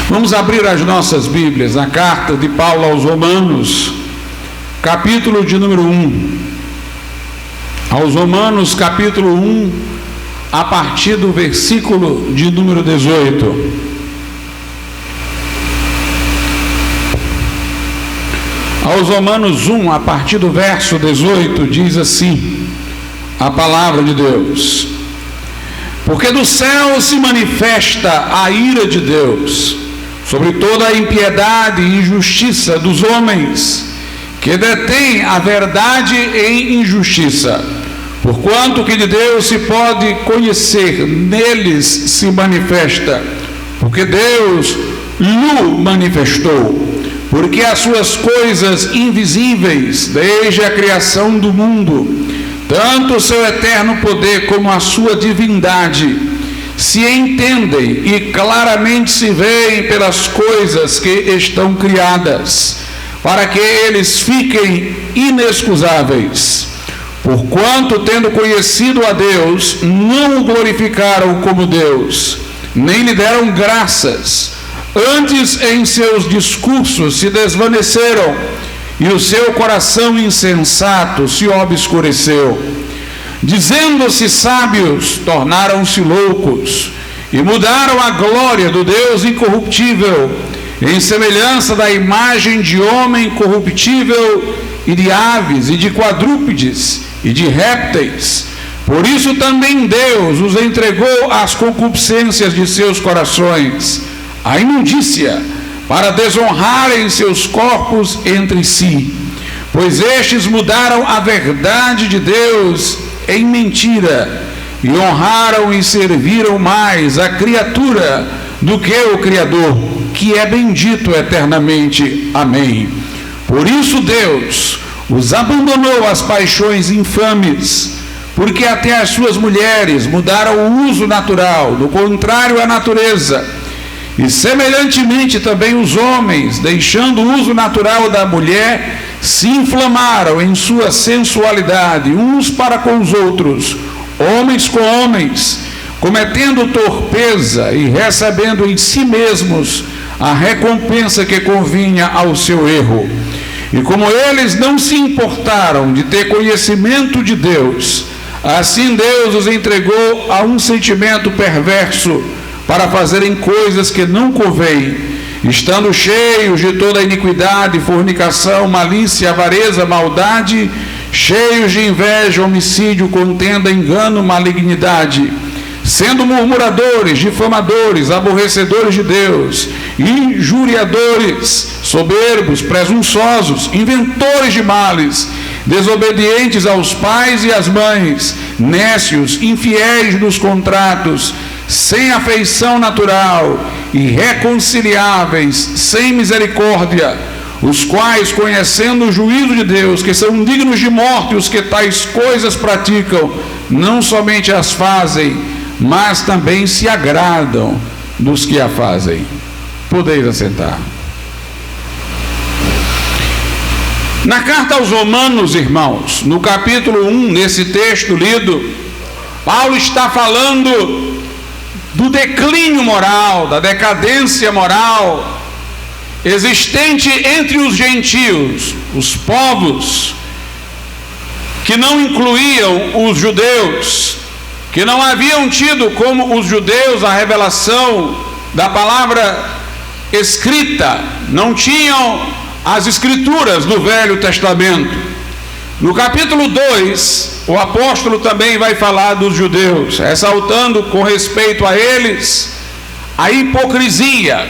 Vamos abrir as nossas Bíblias na carta de Paulo aos Romanos, capítulo de número 1. Aos Romanos, capítulo 1, a partir do versículo de número 18. Aos Romanos 1, a partir do verso 18, diz assim a palavra de Deus: porque do céu se manifesta a ira de Deus sobre toda a impiedade e injustiça dos homens, que detêm a verdade em injustiça, porquanto que de Deus se pode conhecer, neles se manifesta, porque Deus lhe manifestou, porque as suas coisas invisíveis, desde a criação do mundo, tanto o seu eterno poder como a sua divindade, se entendem e claramente se veem pelas coisas que estão criadas, para que eles fiquem inexcusáveis. Porquanto, tendo conhecido a Deus, não o glorificaram como Deus, nem lhe deram graças, antes em seus discursos se desvaneceram, e o seu coração insensato se obscureceu. Dizendo-se sábios, tornaram-se loucos, e mudaram a glória do Deus incorruptível, em semelhança da imagem de homem corruptível, e de aves, e de quadrúpedes, e de répteis. Por isso também Deus os entregou às concupiscências de seus corações, à imundícia, para desonrarem seus corpos entre si, pois estes mudaram a verdade de Deus em mentira, e honraram e serviram mais a criatura do que o Criador, que é bendito eternamente. Amém. Por isso Deus os abandonou às paixões infames, porque até as suas mulheres mudaram o uso natural, do contrário à natureza. E semelhantemente também os homens, deixando o uso natural da mulher, se inflamaram em sua sensualidade, uns para com os outros, homens com homens, cometendo torpeza e recebendo em si mesmos a recompensa que convinha ao seu erro. E como eles não se importaram de ter conhecimento de Deus, assim Deus os entregou a um sentimento perverso, para fazerem coisas que não convém, estando cheios de toda iniquidade, fornicação, malícia, avareza, maldade, cheios de inveja, homicídio, contenda, engano, malignidade, sendo murmuradores, difamadores, aborrecedores de Deus, injuriadores, soberbos, presunçosos, inventores de males, desobedientes aos pais e às mães, nécios, infiéis nos contratos, sem afeição natural, irreconciliáveis, sem misericórdia, os quais, conhecendo o juízo de Deus, que são dignos de morte os que tais coisas praticam, não somente as fazem, mas também se agradam dos que a fazem. Podeis assentar. Na carta aos Romanos, irmãos, no capítulo 1, nesse texto lido, Paulo está falando do declínio moral, da decadência moral existente entre os gentios, os povos que não incluíam os judeus, que não haviam tido como os judeus a revelação da palavra escrita, não tinham as escrituras do Velho Testamento. No capítulo 2, o apóstolo também vai falar dos judeus, ressaltando com respeito a eles a hipocrisia,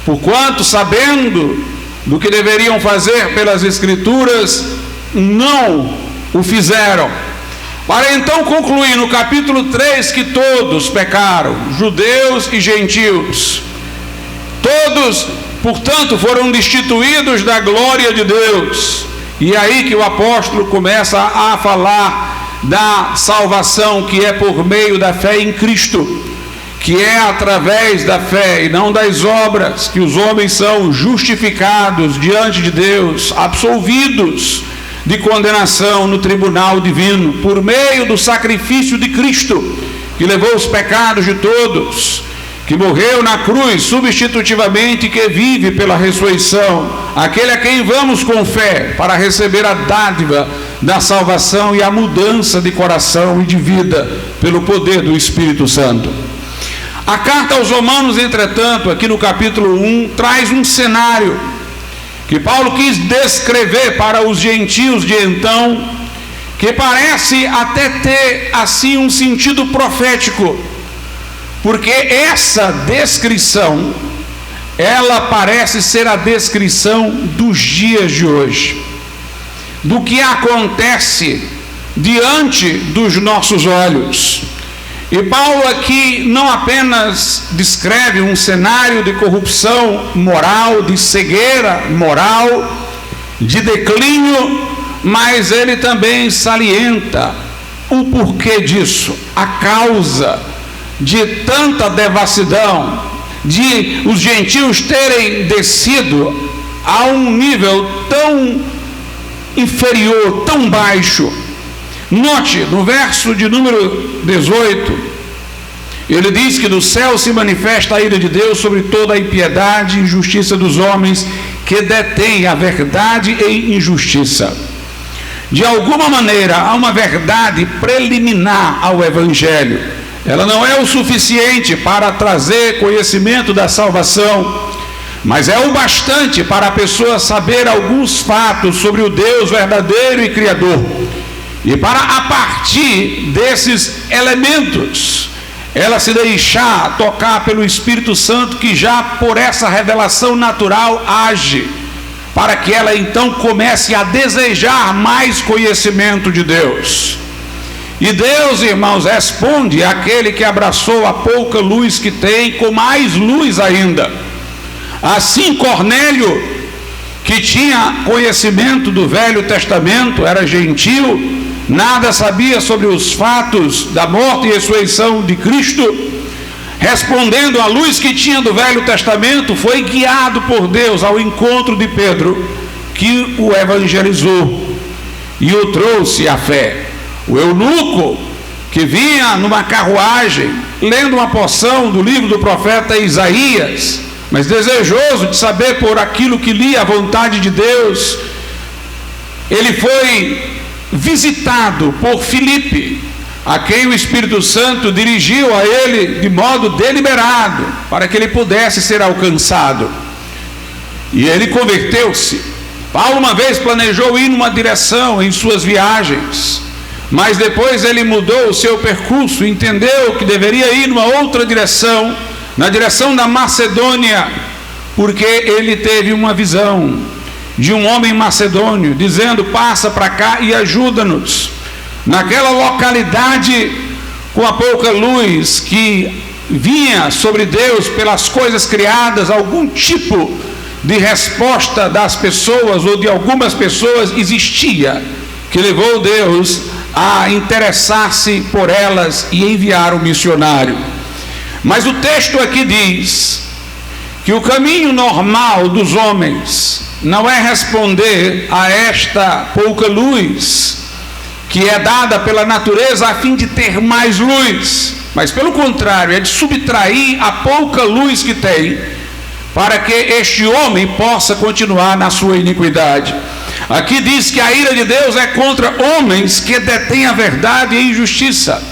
porquanto, sabendo do que deveriam fazer pelas escrituras, não o fizeram. Para então concluir no capítulo 3 que todos pecaram, judeus e gentios, todos, portanto, foram destituídos da glória de Deus. E é aí que o apóstolo começa a falar da salvação, que é por meio da fé em Cristo, que é através da fé e não das obras, que os homens são justificados diante de Deus, absolvidos de condenação no tribunal divino, por meio do sacrifício de Cristo, que levou os pecados de todos, que morreu na cruz substitutivamente e que vive pela ressurreição, aquele a quem vamos com fé para receber a dádiva da salvação e a mudança de coração e de vida pelo poder do Espírito Santo. A carta aos Romanos, entretanto, aqui no capítulo 1, traz um cenário que Paulo quis descrever para os gentios de então, que parece até ter assim um sentido profético, porque essa descrição, ela parece ser a descrição dos dias de hoje, do que acontece diante dos nossos olhos. E Paulo aqui não apenas descreve um cenário de corrupção moral, de cegueira moral, de declínio, mas ele também salienta o porquê disso, a causa de tanta devassidão, de os gentios terem descido a um nível tão inferior, tão baixo. Note, no verso de número 18, ele diz que do céu se manifesta a ira de Deus sobre toda a impiedade e injustiça dos homens que detêm a verdade e injustiça. De alguma maneira, há uma verdade preliminar ao Evangelho. Ela não é o suficiente para trazer conhecimento da salvação, mas é o bastante para a pessoa saber alguns fatos sobre o Deus verdadeiro e Criador. E para, a partir desses elementos, ela se deixar tocar pelo Espírito Santo, que já por essa revelação natural age, para que ela então comece a desejar mais conhecimento de Deus. E Deus, irmãos, responde àquele que abraçou a pouca luz que tem com mais luz ainda. Assim, Cornélio, que tinha conhecimento do Velho Testamento, era gentio, nada sabia sobre os fatos da morte e ressurreição de Cristo, respondendo à luz que tinha do Velho Testamento, foi guiado por Deus ao encontro de Pedro, que o evangelizou e o trouxe à fé. O eunuco, que vinha numa carruagem, lendo uma porção do livro do profeta Isaías, mas desejoso de saber por aquilo que lia a vontade de Deus, ele foi visitado por Filipe, a quem o Espírito Santo dirigiu a ele de modo deliberado, para que ele pudesse ser alcançado. E ele converteu-se. Paulo uma vez planejou ir numa direção em suas viagens, mas depois ele mudou o seu percurso, entendeu que deveria ir numa outra direção, na direção da Macedônia, porque ele teve uma visão de um homem macedônio, dizendo: passa para cá e ajuda-nos. Naquela localidade, com a pouca luz que vinha sobre Deus pelas coisas criadas, algum tipo de resposta das pessoas ou de algumas pessoas existia, que levou Deus a interessar-se por elas e enviar um missionário. Mas o texto aqui diz que o caminho normal dos homens não é responder a esta pouca luz que é dada pela natureza a fim de ter mais luz, mas pelo contrário, é de subtrair a pouca luz que tem, para que este homem possa continuar na sua iniquidade. Aqui diz que a ira de Deus é contra homens que detêm a verdade e a injustiça,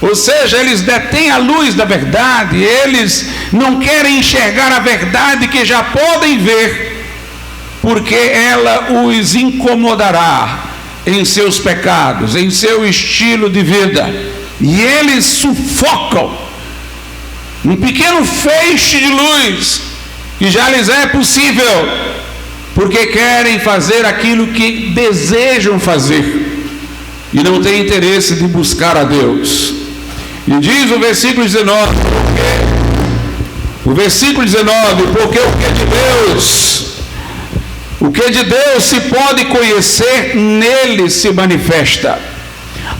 ou seja, eles detêm a luz da verdade, eles não querem enxergar a verdade que já podem ver, porque ela os incomodará em seus pecados, em seu estilo de vida, e eles sufocam um pequeno feixe de luz que já lhes é possível, porque querem fazer aquilo que desejam fazer e não têm interesse de buscar a Deus. E diz o versículo 19, porque o que de Deus se pode conhecer, nele se manifesta.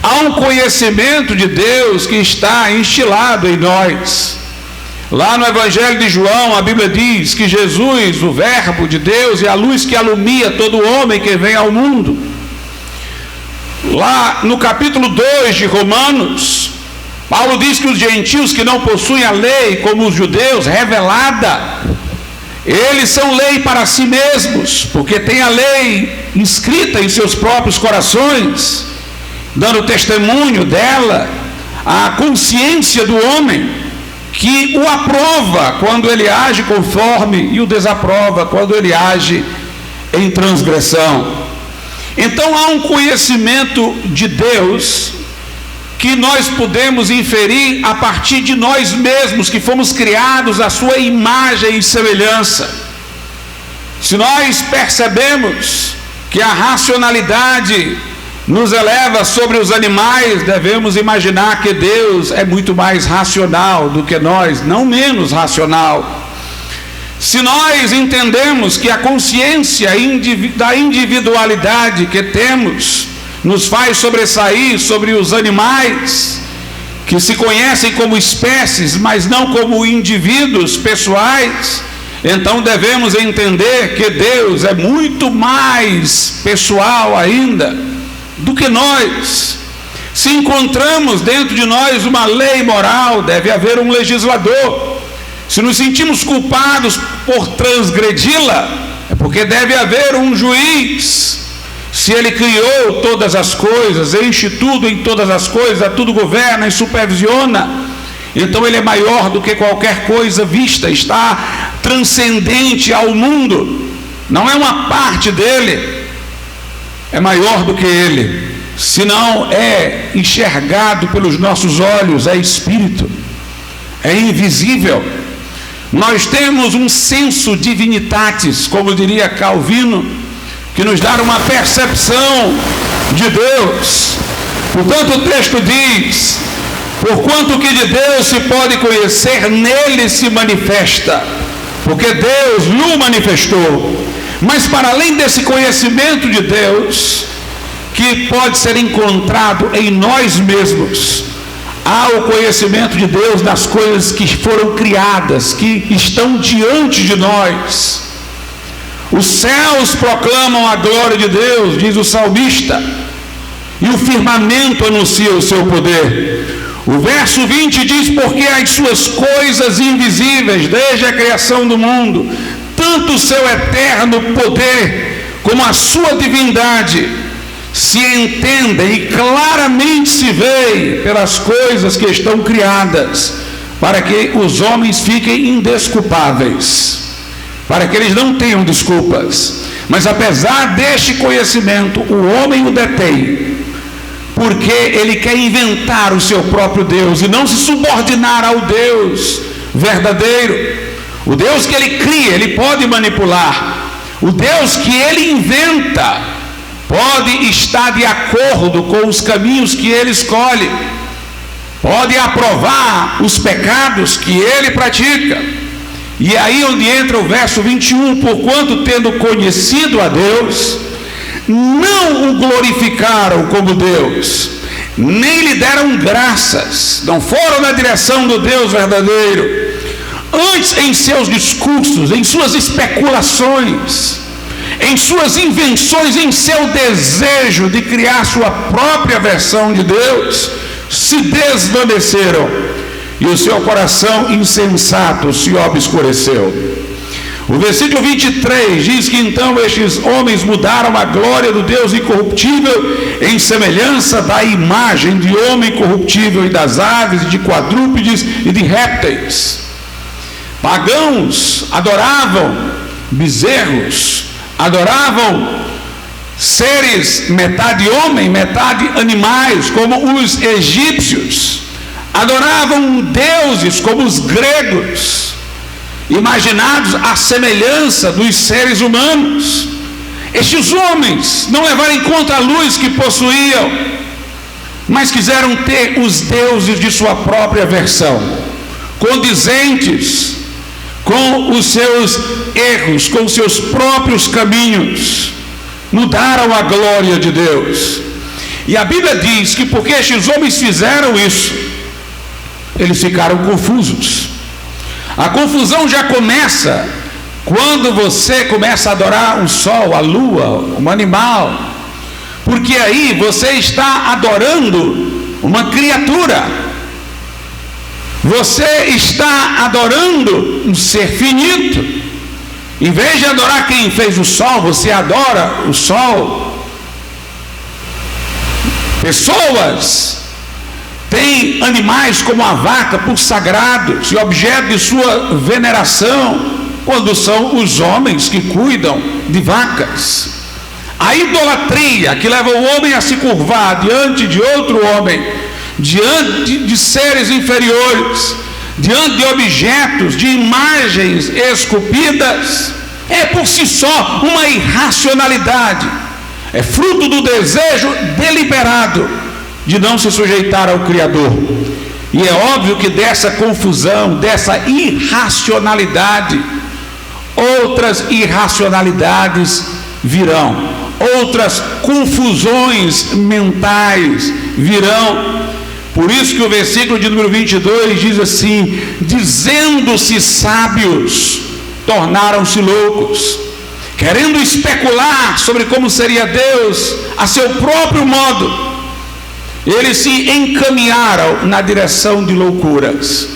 Há um conhecimento de Deus que está instilado em nós. Lá no Evangelho de João, a Bíblia diz que Jesus, o Verbo de Deus, é a luz que alumia todo homem que vem ao mundo. Lá no capítulo 2 de Romanos, Paulo diz que os gentios que não possuem a lei, como os judeus, revelada, eles são lei para si mesmos, porque tem a lei inscrita em seus próprios corações, dando testemunho dela, a consciência do homem, que o aprova quando ele age conforme e o desaprova quando ele age em transgressão. Então há um conhecimento de Deus que nós podemos inferir a partir de nós mesmos, que fomos criados à sua imagem e semelhança. Se nós percebemos que a racionalidade nos eleva sobre os animais, devemos imaginar que Deus é muito mais racional do que nós, não menos racional. Se nós entendemos que a consciência da individualidade que temos nos faz sobressair sobre os animais, que se conhecem como espécies, mas não como indivíduos pessoais, então devemos entender que Deus é muito mais pessoal ainda do que nós. Se encontramos dentro de nós uma lei moral, deve haver um legislador. Se nos sentimos culpados por transgredi-la, é porque deve haver um juiz. Se ele criou todas as coisas, enche tudo em todas as coisas, a tudo governa e supervisiona, então ele é maior do que qualquer coisa vista, está transcendente ao mundo, não é uma parte dele, é maior do que ele. Se não é enxergado pelos nossos olhos, é espírito, é invisível. Nós temos um senso divinitatis, como diria Calvino, que nos dá uma percepção de Deus. Portanto, o texto diz: porquanto que de Deus se pode conhecer, nele se manifesta, porque Deus lhe manifestou. Mas para além desse conhecimento de Deus, que pode ser encontrado em nós mesmos, há o conhecimento de Deus das coisas que foram criadas, que estão diante de nós. Os céus proclamam a glória de Deus, diz o salmista, e o firmamento anuncia o seu poder. O verso 20 diz: porque as suas coisas invisíveis, desde a criação do mundo, tanto o seu eterno poder como a sua divindade, se entendem e claramente se veem pelas coisas que estão criadas, para que os homens fiquem indesculpáveis, para que eles não tenham desculpas. Mas apesar deste conhecimento, o homem o detém, porque ele quer inventar o seu próprio Deus e não se subordinar ao Deus verdadeiro. O Deus que ele cria, ele pode manipular. O Deus que ele inventa pode estar de acordo com os caminhos que ele escolhe, pode aprovar os pecados que ele pratica. E aí onde entra o verso 21, porquanto tendo conhecido a Deus, não o glorificaram como Deus, nem lhe deram graças, não foram na direção do Deus verdadeiro. Antes, em seus discursos, em suas especulações, em suas invenções, em seu desejo de criar sua própria versão de Deus, se desvaneceram, e o seu coração insensato se obscureceu. O versículo 23 diz que então estes homens mudaram a glória do Deus incorruptível em semelhança da imagem de homem corruptível, e das aves, e de quadrúpedes e de répteis. Pagãos adoravam bezerros, adoravam seres metade homem, metade animais, como os egípcios, adoravam deuses como os gregos, imaginados à semelhança dos seres humanos. Estes homens não levaram em conta a luz que possuíam, mas quiseram ter os deuses de sua própria versão, condizentes com os seus erros, com os seus próprios caminhos. Mudaram a glória de Deus. E a Bíblia diz que porque estes homens fizeram isso, eles ficaram confusos. A confusão já começa quando você começa a adorar o sol, a lua, um animal, porque aí você está adorando uma criatura, Você está adorando um ser finito. Em vez de adorar quem fez o sol, você adora o sol. Pessoas têm animais como a vaca por sagrados e objeto de sua veneração, quando são os homens que cuidam de vacas. A idolatria que leva o homem a se curvar diante de outro homem, diante de seres inferiores, diante de objetos, de imagens esculpidas, é por si só uma irracionalidade. É fruto do desejo deliberado de não se sujeitar ao Criador. E é óbvio que dessa confusão, dessa irracionalidade, outras irracionalidades virão, outras confusões mentais virão. Por isso que o versículo de número 22 diz assim: dizendo-se sábios, tornaram-se loucos, querendo especular sobre como seria Deus a seu próprio modo, eles se encaminharam na direção de loucuras.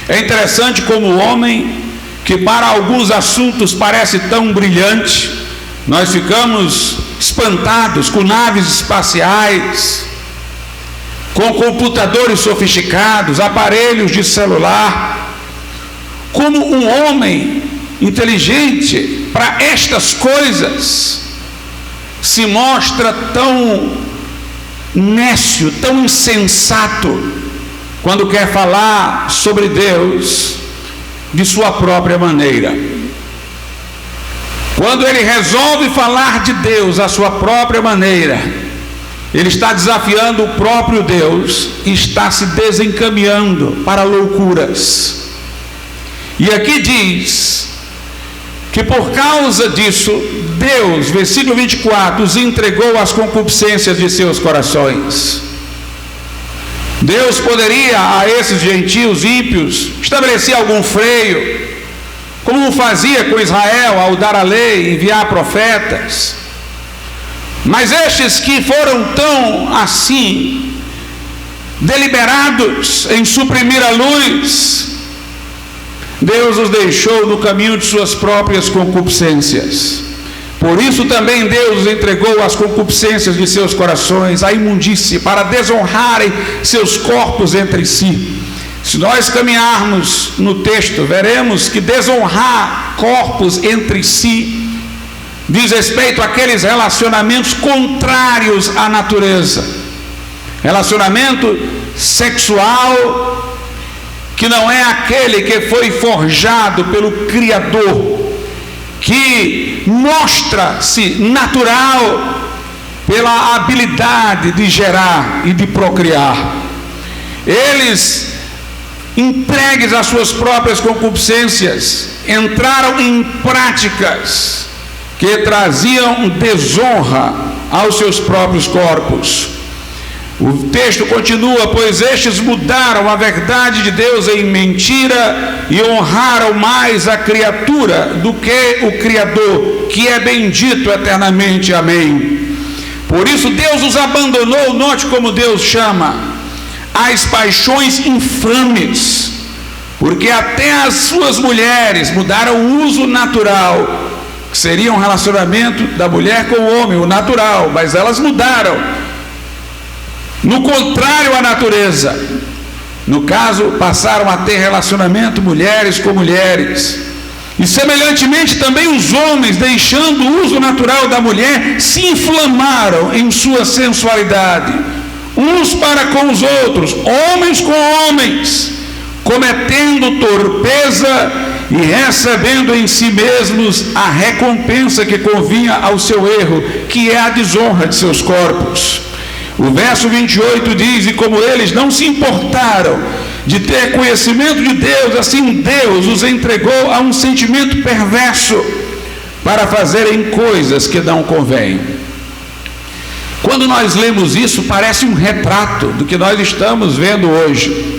É interessante como o homem, que para alguns assuntos parece tão brilhante, nós ficamos espantados com naves espaciais, com computadores sofisticados, aparelhos de celular, como um homem inteligente para estas coisas se mostra tão nécio, tão insensato, quando quer falar sobre Deus de sua própria maneira. Quando ele resolve falar de Deus à sua própria maneira, ele está desafiando o próprio Deus e está se desencaminhando para loucuras. E aqui diz que por causa disso, Deus, versículo 24, os entregou às concupiscências de seus corações. Deus poderia a esses gentios ímpios estabelecer algum freio, como fazia com Israel ao dar a lei, enviar profetas. Mas estes que foram tão assim deliberados em suprimir a luz, Deus os deixou no caminho de suas próprias concupiscências. Por isso também Deus os entregou às concupiscências de seus corações, à imundície, para desonrarem seus corpos entre si. Se nós caminharmos no texto, veremos que desonrar corpos entre si diz respeito àqueles relacionamentos contrários à natureza. Relacionamento sexual que não é aquele que foi forjado pelo Criador, que mostra-se natural pela habilidade de gerar e de procriar. Eles, entregues às suas próprias concupiscências, entraram em práticas que traziam desonra aos seus próprios corpos. O texto continua: pois estes mudaram a verdade de Deus em mentira e honraram mais a criatura do que o Criador, que é bendito eternamente. Amém. Por isso Deus os abandonou. Note como Deus chama: às paixões infames, porque até as suas mulheres mudaram o uso natural, que seria um relacionamento da mulher com o homem, o natural, mas elas mudaram no contrário à natureza. No caso, passaram a ter relacionamento mulheres com mulheres. E semelhantemente também os homens, deixando o uso natural da mulher, se inflamaram em sua sensualidade, uns para com os outros, homens com homens, cometendo torpeza e recebendo em si mesmos a recompensa que convinha ao seu erro, que é a desonra de seus corpos. O verso 28 diz: e como eles não se importaram de ter conhecimento de Deus, assim Deus os entregou a um sentimento perverso para fazerem coisas que não convêm. Quando nós lemos isso, parece um retrato do que nós estamos vendo hoje.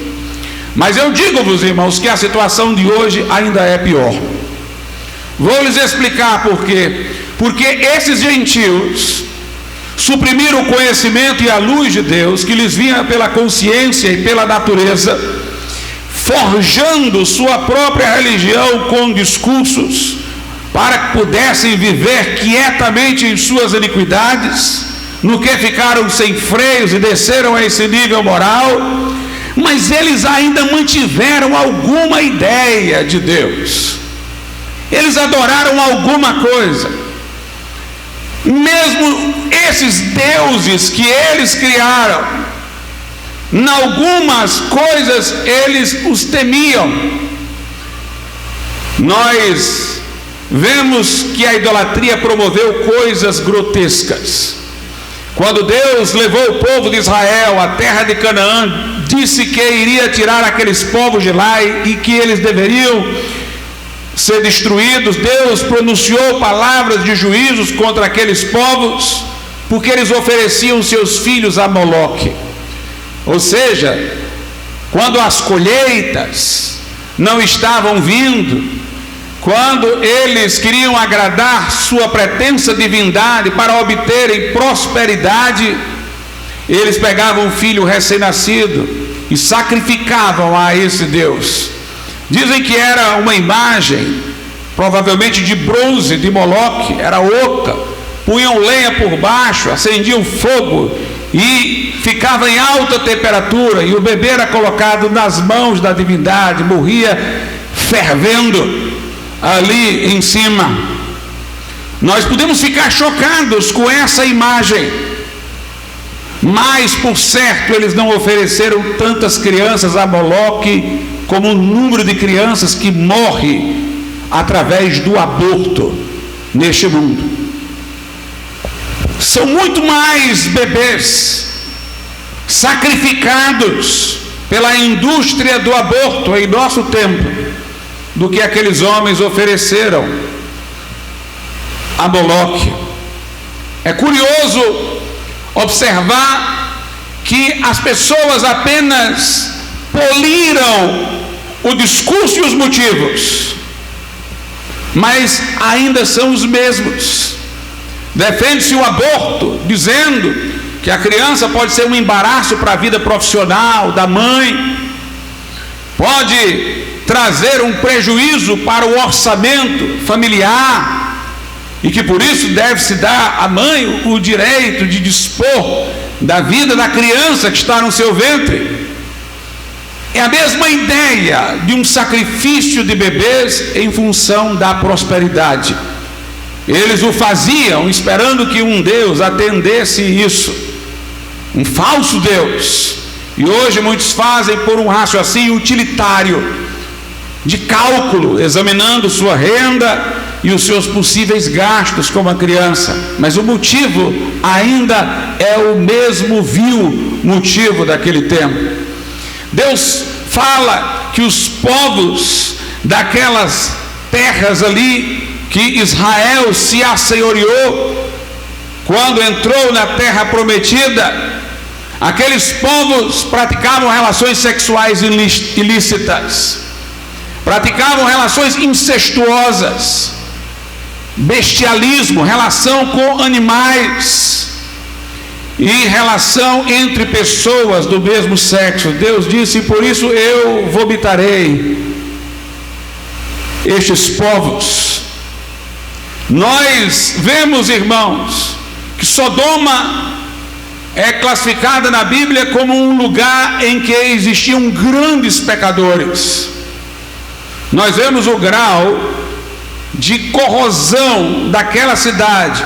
Mas eu digo-vos, irmãos, que a situação de hoje ainda é pior. Vou lhes explicar por quê. Porque esses gentios suprimiram o conhecimento e a luz de Deus que lhes vinha pela consciência e pela natureza, forjando sua própria religião com discursos, para que pudessem viver quietamente em suas iniquidades, no que ficaram sem freios e desceram a esse nível moral, mas eles ainda mantiveram alguma ideia de Deus, eles adoraram alguma coisa, mesmo esses deuses que eles criaram, em algumas coisas eles os temiam. Nós vemos que a idolatria promoveu coisas grotescas. Quando Deus levou o povo de Israel à terra de Canaã, disse que iria tirar aqueles povos de lá e que eles deveriam ser destruídos. Deus pronunciou palavras de juízos contra aqueles povos, porque eles ofereciam seus filhos a Moloque. Ou seja, quando as colheitas não estavam vindo, quando eles queriam agradar sua pretensa divindade para obterem prosperidade, eles pegavam um filho recém-nascido e sacrificavam a esse Deus. Dizem que era uma imagem, provavelmente de bronze, de Moloque, era oca, punham lenha por baixo, acendiam fogo e ficava em alta temperatura, e o bebê era colocado nas mãos da divindade, morria fervendo ali em cima. Nós podemos ficar chocados com essa imagem, mas por certo eles não ofereceram tantas crianças a Moloque como o número de crianças que morre através do aborto neste mundo. São muito mais bebês sacrificados pela indústria do aborto em nosso tempo do que aqueles homens ofereceram a Moloque. É curioso observar que as pessoas apenas poliram o discurso e os motivos, mas ainda são os mesmos. Defende-se o aborto, dizendo que a criança pode ser um embaraço para a vida profissional da mãe, pode trazer um prejuízo para o orçamento familiar, e que por isso deve-se dar à mãe o direito de dispor da vida da criança que está no seu ventre. É a mesma ideia de um sacrifício de bebês em função da prosperidade. Eles o faziam esperando que um Deus atendesse isso, um falso Deus. E hoje muitos fazem por um raciocínio utilitário, de cálculo, examinando sua renda e os seus possíveis gastos com a criança, mas o motivo ainda é o mesmo vil motivo daquele tempo. Deus fala que os povos daquelas terras ali que Israel se assenhoreou quando entrou na terra prometida, aqueles povos praticavam relações sexuais ilícitas, praticavam relações incestuosas, bestialismo, relação com animais e relação entre pessoas do mesmo sexo. Deus disse: por isso eu vomitarei estes povos. Nós vemos, irmãos, que Sodoma é classificada na Bíblia como um lugar em que existiam grandes pecadores. Nós vemos o grau de corrosão daquela cidade,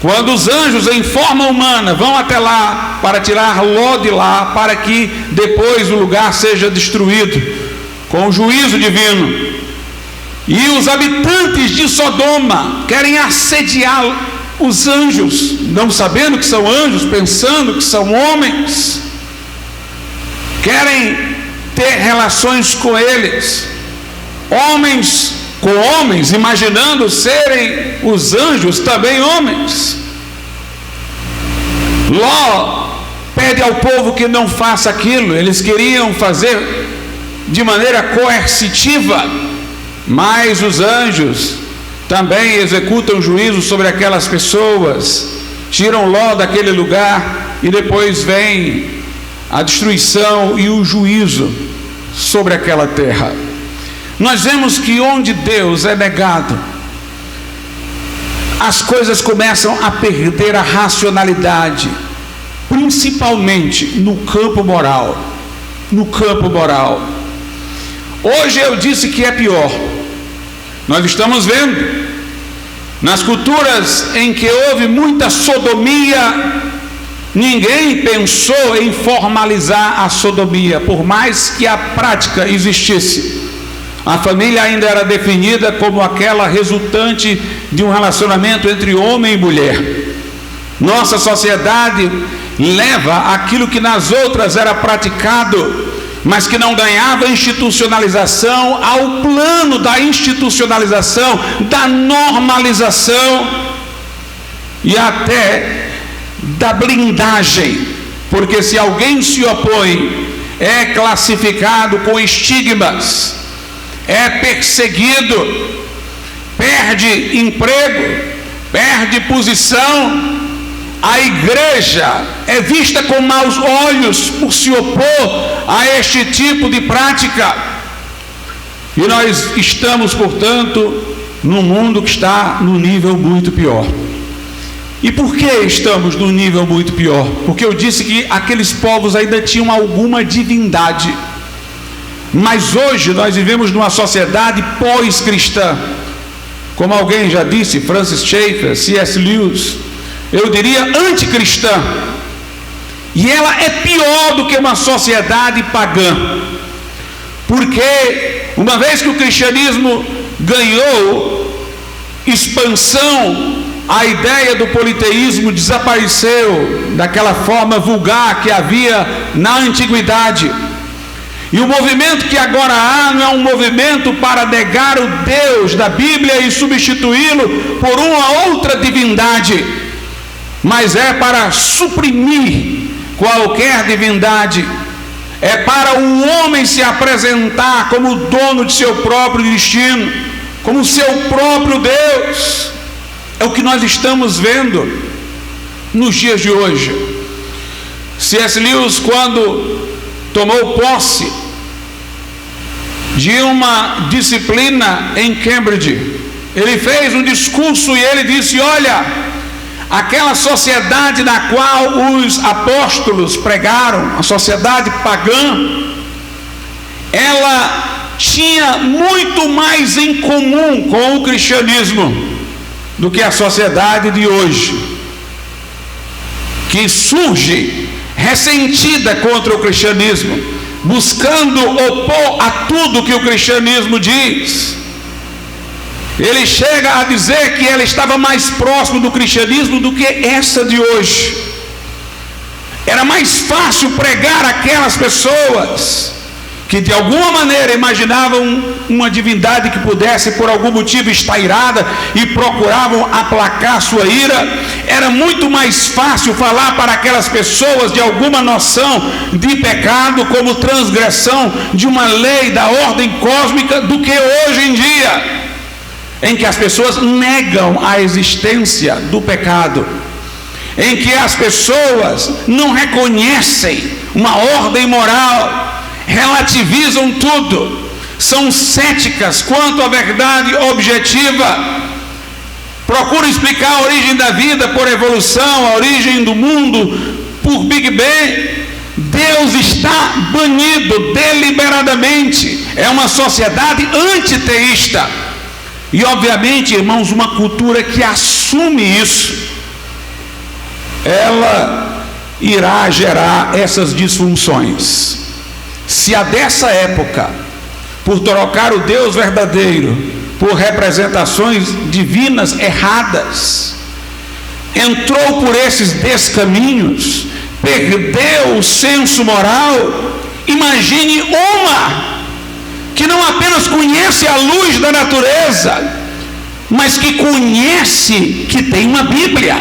quando os anjos em forma humana vão até lá para tirar Ló de lá, para que depois o lugar seja destruído com o juízo divino. E os habitantes de Sodoma querem assediar os anjos, não sabendo que são anjos, pensando que são homens, querem ter relações com eles, homens com homens, imaginando serem os anjos também homens. Ló pede ao povo que não faça aquilo. Eles queriam fazer de maneira coercitiva, mas os anjos também executam juízo sobre aquelas pessoas, tiram Ló daquele lugar, e depois vem a destruição e o juízo sobre aquela terra. Nós vemos que onde Deus é negado, as coisas começam a perder a racionalidade, principalmente no campo moral. No campo moral. Hoje eu disse que é pior. Nós estamos vendo nas culturas em que houve muita sodomia, ninguém pensou em formalizar a sodomia, por mais que a prática existisse. A família ainda era definida como aquela resultante de um relacionamento entre homem e mulher. Nossa sociedade leva aquilo que nas outras era praticado, mas que não ganhava institucionalização, ao plano da institucionalização, da normalização e até da blindagem, porque se alguém se opõe, é classificado com estigmas, é perseguido, perde emprego, perde posição. A igreja é vista com maus olhos por se opor a este tipo de prática. E nós estamos, portanto, num mundo que está num nível muito pior. E por que estamos num nível muito pior? Porque eu disse que aqueles povos ainda tinham alguma divindade. Mas hoje nós vivemos numa sociedade pós-cristã. Como alguém já disse, Francis Schaeffer, C.S. Lewis, eu diria anticristã. E ela é pior do que uma sociedade pagã. Porque uma vez que o cristianismo ganhou expansão, a ideia do politeísmo desapareceu daquela forma vulgar que havia na antiguidade. E o movimento que agora há não é um movimento para negar o Deus da Bíblia e substituí-lo por uma outra divindade, mas é para suprimir qualquer divindade. É para o homem se apresentar como dono de seu próprio destino, como seu próprio Deus. É o que nós estamos vendo nos dias de hoje. C.S. Lewis, quando tomou posse de uma disciplina em Cambridge, ele fez um discurso e ele disse: olha, aquela sociedade na qual os apóstolos pregaram, a sociedade pagã, ela tinha muito mais em comum com o cristianismo do que a sociedade de hoje, que surge ressentida contra o cristianismo, buscando opor a tudo que o cristianismo diz. Ele chega a dizer que ela estava mais próximo do cristianismo do que essa de hoje. Era mais fácil pregar aquelas pessoas que de alguma maneira imaginavam uma divindade que pudesse por algum motivo estar irada e procuravam aplacar sua ira. Era muito mais fácil falar para aquelas pessoas de alguma noção de pecado como transgressão de uma lei da ordem cósmica do que hoje em dia, em que as pessoas negam a existência do pecado, em que as pessoas não reconhecem uma ordem moral, relativizam tudo, são céticas quanto à verdade objetiva, procuram explicar a origem da vida por evolução, a origem do mundo por Big Bang. Deus está banido deliberadamente. É uma sociedade antiteísta. E obviamente, irmãos, uma cultura que assume isso, ela irá gerar essas disfunções. Se a dessa época, por trocar o Deus verdadeiro por representações divinas erradas, entrou por esses descaminhos, perdeu o senso moral, imagine uma que não apenas conhece a luz da natureza, mas que conhece que tem uma Bíblia,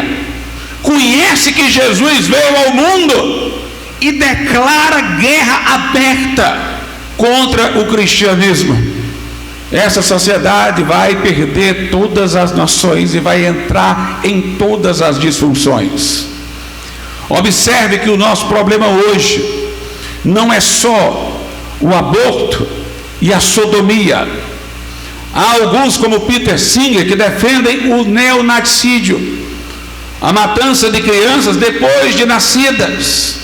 conhece que Jesus veio ao mundo e declara guerra aberta contra o cristianismo. Essa sociedade vai perder todas as noções e vai entrar em todas as disfunções. Observe que o nosso problema hoje não é só o aborto e a sodomia. Há alguns, como Peter Singer, que defendem o neonaticídio, a matança de crianças depois de nascidas,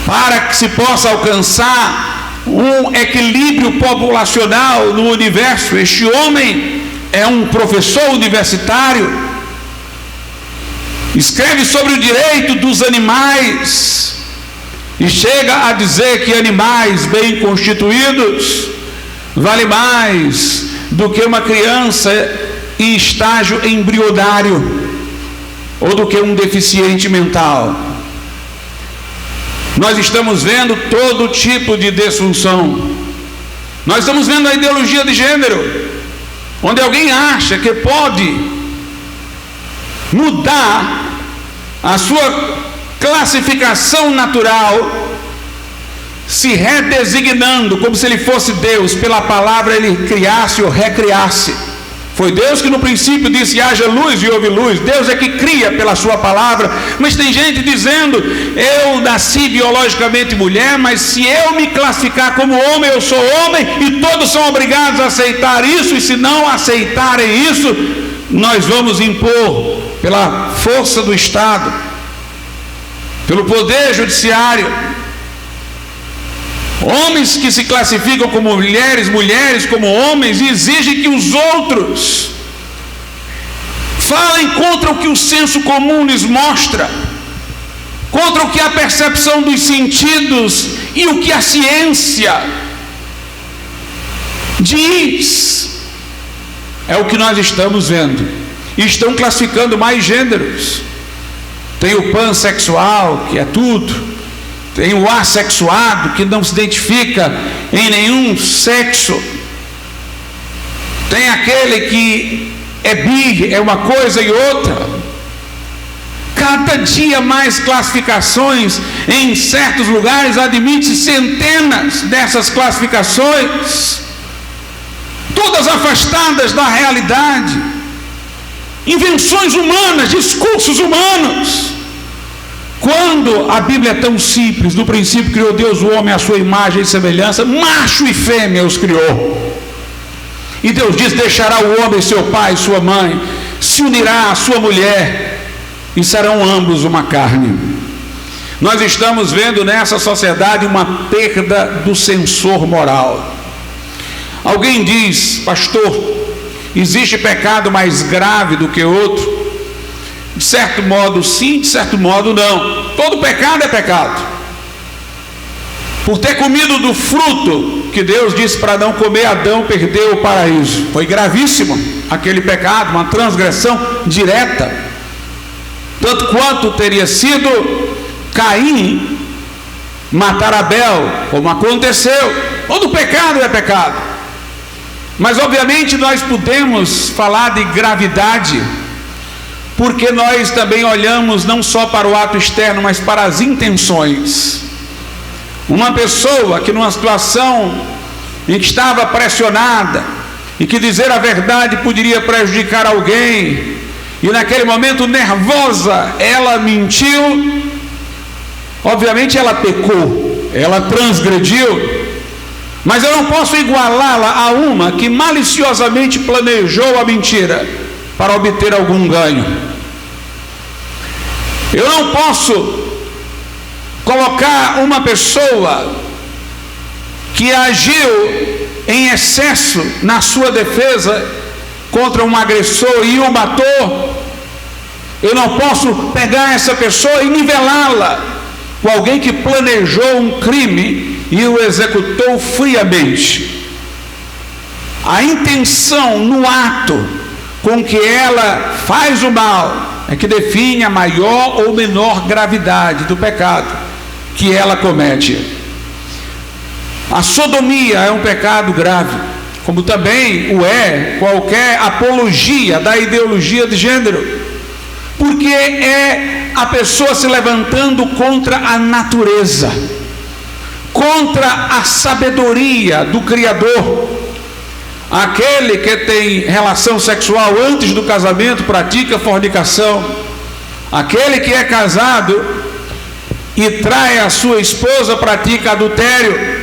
para que se possa alcançar um equilíbrio populacional no universo. Este homem é um professor universitário, escreve sobre o direito dos animais e chega a dizer que animais bem constituídos vale mais do que uma criança em estágio embrionário ou do que um deficiente mental. Nós estamos vendo todo tipo de disfunção. Nós estamos vendo a ideologia de gênero, onde alguém acha que pode mudar a sua classificação natural, se redesignando como se ele fosse Deus. Pela palavra ele criasse ou recriasse. Foi Deus que no princípio disse: haja luz, e houve luz. Deus é que cria pela sua palavra. Mas tem gente dizendo: eu nasci biologicamente mulher, mas se eu me classificar como homem, eu sou homem, e todos são obrigados a aceitar isso, e se não aceitarem isso, nós vamos impor pela força do Estado, pelo poder judiciário. Homens que se classificam como mulheres, mulheres como homens, e exigem que os outros falem contra o que o senso comum lhes mostra, contra o que a percepção dos sentidos e o que a ciência diz. É o que nós estamos vendo. E estão classificando mais gêneros. Tem o pansexual, que é tudo. Tem o assexuado, que não se identifica em nenhum sexo. Tem aquele que é bi, é uma coisa e outra. Cada dia mais classificações. Em certos lugares admite-se centenas dessas classificações, todas afastadas da realidade. Invenções humanas, discursos humanos. Quando a Bíblia é tão simples: no princípio criou Deus o homem à sua imagem e semelhança, macho e fêmea os criou. E Deus diz: deixará o homem seu pai e sua mãe, se unirá à sua mulher, e serão ambos uma carne. Nós estamos vendo nessa sociedade uma perda do sensor moral. Alguém diz: pastor, existe pecado mais grave do que outro? De certo modo sim, de certo modo não. Todo pecado é pecado. Por ter comido do fruto que Deus disse para não comer, Adão perdeu o paraíso. Foi gravíssimo aquele pecado, uma transgressão direta, tanto quanto teria sido Caim matar Abel, como aconteceu. Todo pecado é pecado. Mas obviamente nós podemos falar de gravidade, porque nós também olhamos não só para o ato externo, mas para as intenções. Uma pessoa que numa situação em que estava pressionada, e que dizer a verdade poderia prejudicar alguém, e naquele momento nervosa, ela mentiu, obviamente ela pecou, ela transgrediu, mas eu não posso igualá-la a uma que maliciosamente planejou a mentira para obter algum ganho. Eu não posso colocar uma pessoa que agiu em excesso na sua defesa contra um agressor e o matou. Eu não posso pegar essa pessoa e nivelá-la com alguém que planejou um crime e o executou friamente. A intenção no ato com que ela faz o mal é que define a maior ou menor gravidade do pecado que ela comete. A sodomia é um pecado grave, como também o é qualquer apologia da ideologia de gênero, porque é a pessoa se levantando contra a natureza, contra a sabedoria do Criador. Aquele que tem relação sexual antes do casamento pratica fornicação. Aquele que é casado e trai a sua esposa pratica adultério.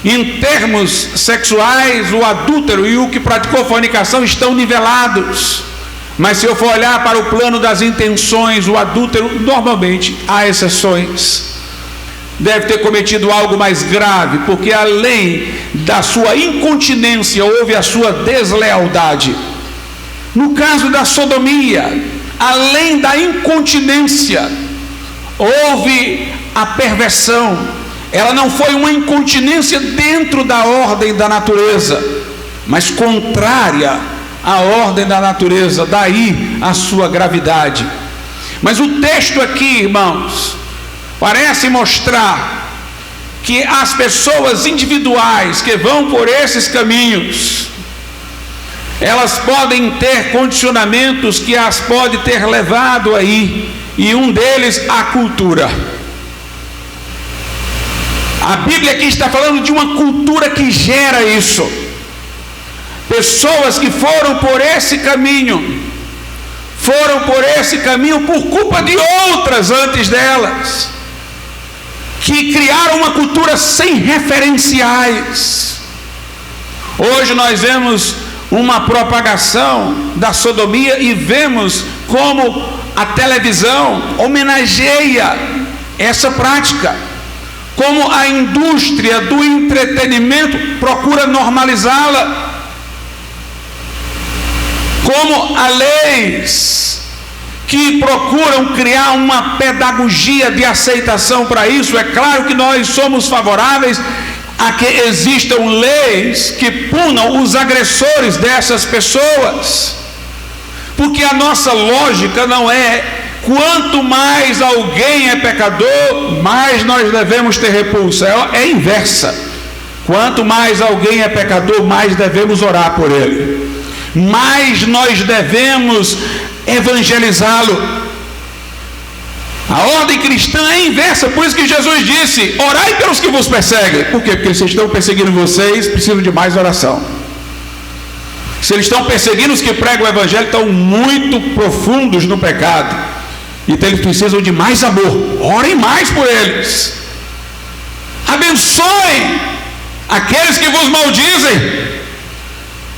Em termos sexuais, o adúltero e o que praticou fornicação estão nivelados. Mas se eu for olhar para o plano das intenções, o adúltero, normalmente, há exceções, deve ter cometido algo mais grave, porque além da sua incontinência, houve a sua deslealdade. No caso da sodomia, além da incontinência, houve a perversão. Ela não foi uma incontinência dentro da ordem da natureza, mas contrária à ordem da natureza, daí a sua gravidade. Mas o texto aqui, irmãos, parece mostrar que as pessoas individuais que vão por esses caminhos, elas podem ter condicionamentos que as pode ter levado aí, e um deles a cultura. A Bíblia aqui está falando de uma cultura que gera isso. Pessoas que foram por esse caminho por culpa de outras antes delas, que criaram uma cultura sem referenciais. Hoje nós vemos uma propagação da sodomia e vemos como a televisão homenageia essa prática, como a indústria do entretenimento procura normalizá-la, como há leis que procuram criar uma pedagogia de aceitação para isso. É claro que nós somos favoráveis a que existam leis que punam os agressores dessas pessoas, porque a nossa lógica não é: quanto mais alguém é pecador, mais nós devemos ter repulsa. É inversa. Quanto mais alguém é pecador, mais devemos orar por ele, mais nós devemos evangelizá-lo. A ordem cristã é inversa. Por isso que Jesus disse: orai pelos que vos perseguem. Por quê? Porque se estão perseguindo vocês, precisam de mais oração. Se eles estão perseguindo os que pregam o evangelho, estão muito profundos no pecado, então eles precisam de mais amor. Orem mais por eles. Abençoem aqueles que vos maldizem,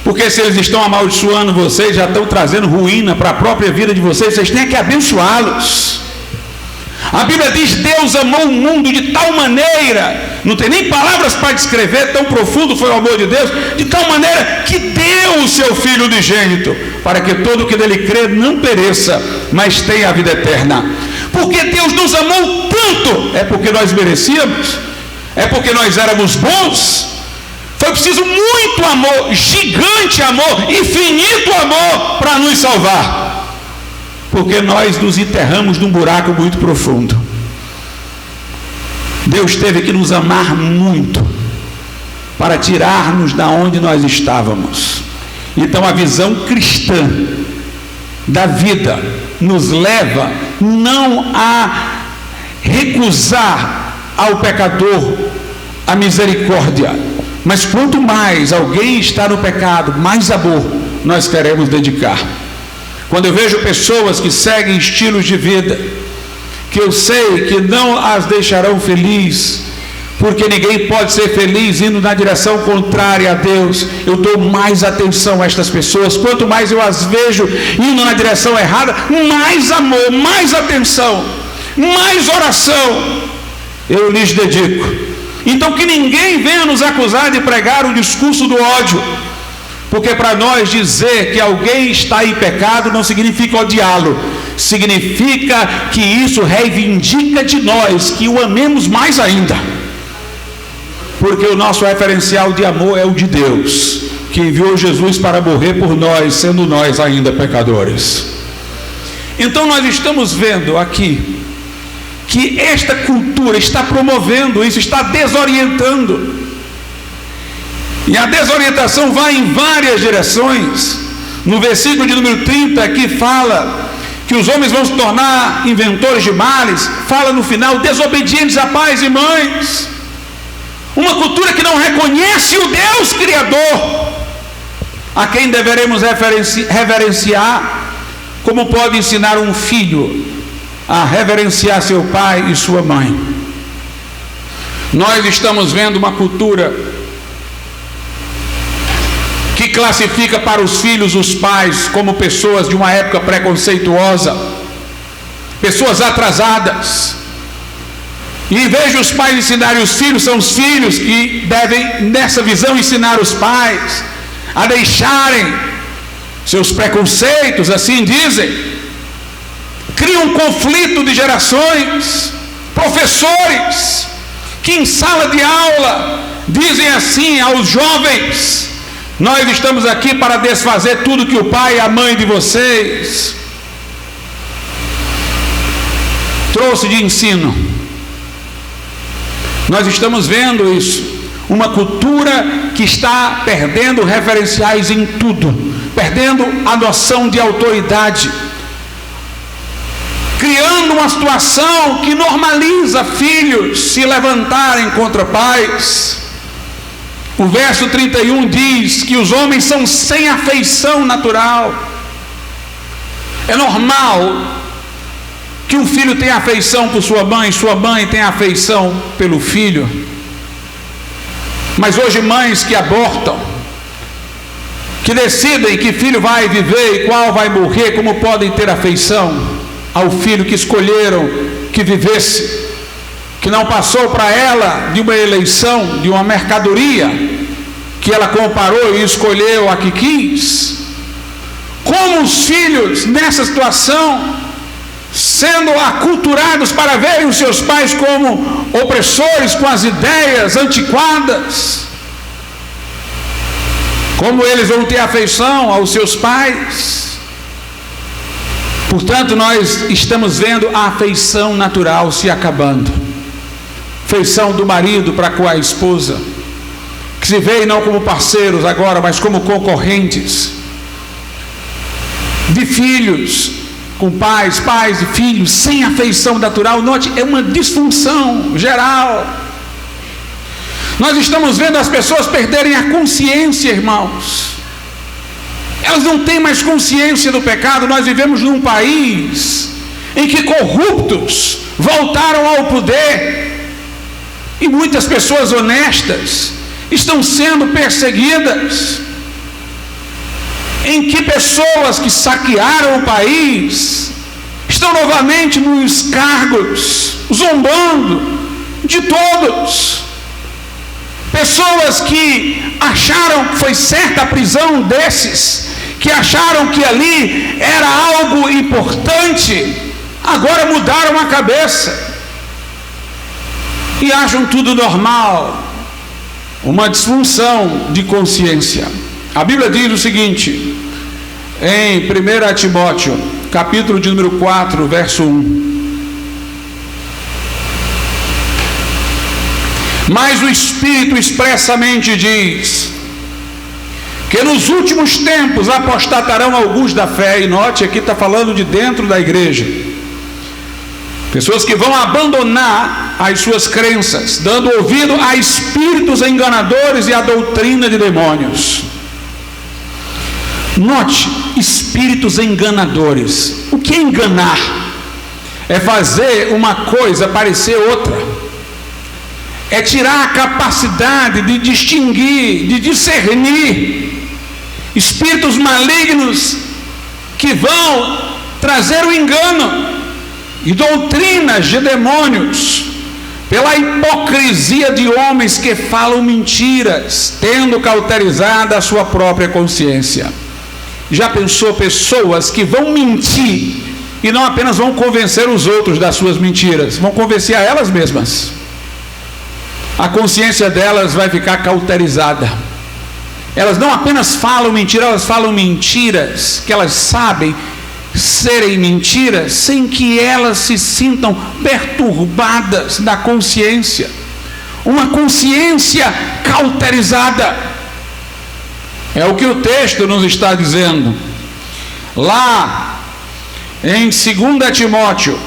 porque se eles estão amaldiçoando vocês, já estão trazendo ruína para a própria vida de vocês. Vocês têm que abençoá-los. A Bíblia diz: Deus amou o mundo de tal maneira, não tem nem palavras para descrever, tão profundo foi o amor de Deus, de tal maneira que deu o seu Filho unigênito, para que todo o que nele crê não pereça, mas tenha a vida eterna. Porque Deus nos amou tanto. É porque nós merecíamos? É porque nós éramos bons? Foi preciso muito amor, gigante amor, infinito amor para nos salvar, porque nós nos enterramos num buraco muito profundo. Deus teve que nos amar muito para tirar-nos da onde nós estávamos. Então a visão cristã da vida nos leva não a recusar ao pecador a misericórdia, mas quanto mais alguém está no pecado, mais amor nós queremos dedicar. Quando eu vejo pessoas que seguem estilos de vida que eu sei que não as deixarão felizes, porque ninguém pode ser feliz indo na direção contrária a Deus, eu dou mais atenção a estas pessoas. Quanto mais eu as vejo indo na direção errada, mais amor, mais atenção, mais oração eu lhes dedico. Então que ninguém venha nos acusar de pregar o discurso do ódio, porque para nós dizer que alguém está em pecado não significa odiá-lo, significa que isso reivindica de nós que o amemos mais ainda, porque o nosso referencial de amor é o de Deus, que enviou Jesus para morrer por nós, sendo nós ainda pecadores. Então nós estamos vendo aqui que esta cultura está promovendo isso, está desorientando. E a desorientação vai em várias direções. No versículo de número 30 aqui fala que os homens vão se tornar inventores de males. Fala no final: desobedientes a pais e mães. Uma cultura que não reconhece o Deus Criador, a quem deveremos reverenciar. Como pode ensinar um filho a reverenciar seu pai e sua mãe? Nós estamos vendo uma cultura classifica para os filhos os pais como pessoas de uma época preconceituosa, pessoas atrasadas. E em vez de os pais ensinarem os filhos, são os filhos que devem, nessa visão, ensinar os pais a deixarem seus preconceitos, assim dizem. Cria um conflito de gerações. Professores que em sala de aula dizem assim aos jovens: nós estamos aqui para desfazer tudo que o pai e a mãe de vocês trouxe de ensino. Nós estamos vendo isso, uma cultura que está perdendo referenciais em tudo, perdendo a noção de autoridade, criando uma situação que normaliza filhos se levantarem contra pais. O verso 31 diz que os homens são sem afeição natural. É normal que um filho tenha afeição por sua mãe tenha afeição pelo filho. Mas hoje mães que abortam, que decidem que filho vai viver e qual vai morrer, como podem ter afeição ao filho que escolheram que vivesse, que não passou para ela de uma eleição, de uma mercadoria, que ela comparou e escolheu a que quis? Como os filhos nessa situação, sendo aculturados para verem os seus pais como opressores, com as ideias antiquadas, como eles vão ter afeição aos seus pais? Portanto, nós estamos vendo a afeição natural se acabando. Afeição do marido para com a esposa, que se veem não como parceiros agora, mas como concorrentes. De filhos com pais, pais e filhos sem afeição natural. Note, é uma disfunção geral. Nós estamos vendo as pessoas perderem a consciência, irmãos. Elas não têm mais consciência do pecado. Nós vivemos num país em que corruptos voltaram ao poder, e muitas pessoas honestas estão sendo perseguidas, em que pessoas que saquearam o país estão novamente nos cargos, zombando de todos. Pessoas que acharam que foi certa a prisão desses, que acharam que ali era algo importante, agora mudaram a cabeça e acham tudo normal. Uma disfunção de consciência. A Bíblia diz o seguinte, em 1 Timóteo, capítulo de número 4, verso 1. Mas o Espírito expressamente diz que nos últimos tempos apostatarão alguns da fé. E note, aqui está falando de dentro da igreja. Pessoas que vão abandonar as suas crenças, dando ouvido a espíritos enganadores e a doutrina de demônios. Note, espíritos enganadores. O que é enganar? É fazer uma coisa parecer outra. É tirar a capacidade de distinguir, de discernir. Espíritos malignos que vão trazer o engano e doutrinas de demônios, pela hipocrisia de homens que falam mentiras, tendo cauterizada a sua própria consciência. Já pensou pessoas que vão mentir e não apenas vão convencer os outros das suas mentiras, vão convencer a elas mesmas? A consciência delas vai ficar cauterizada. Elas não apenas falam mentira, elas falam mentiras que elas sabem serem mentiras, sem que elas se sintam perturbadas da consciência. Uma consciência cauterizada. É o que o texto nos está dizendo. Lá em 2 Timóteo,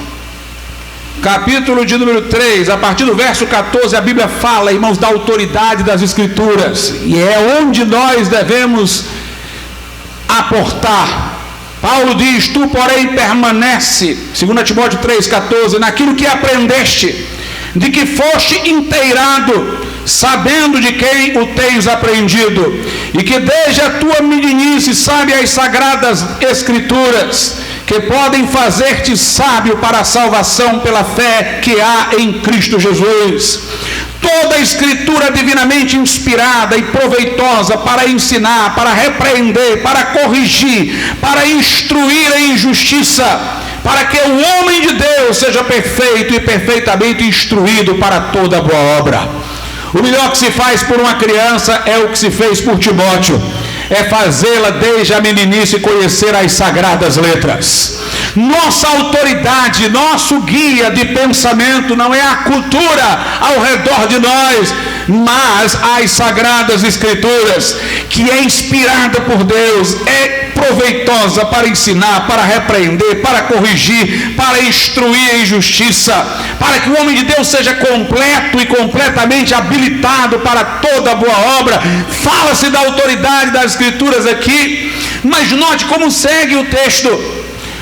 capítulo de número 3, a partir do verso 14, a Bíblia fala, irmãos, da autoridade das Escrituras. E é onde nós devemos aportar. Paulo diz: tu, porém, permanece, 2 Timóteo 3,14, naquilo que aprendeste, de que foste inteirado, sabendo de quem o tens aprendido, e que desde a tua meninice sabe as sagradas escrituras, que podem fazer-te sábio para a salvação pela fé que há em Cristo Jesus. Toda a escritura divinamente inspirada e proveitosa para ensinar, para repreender, para corrigir, para instruir em justiça, para que o homem de Deus seja perfeito e perfeitamente instruído para toda boa obra. O melhor que se faz por uma criança é o que se fez por Timóteo, é fazê-la desde a meninice conhecer as sagradas letras. Nossa autoridade, nosso guia de pensamento não é a cultura ao redor de nós, mas as sagradas escrituras, que é inspirada por Deus, é proveitosa para ensinar, para repreender, para corrigir, para instruir em justiça, para que o homem de Deus seja completo e completamente habilitado para toda boa obra. Fala-se da autoridade das escrituras aqui, mas note como segue o texto.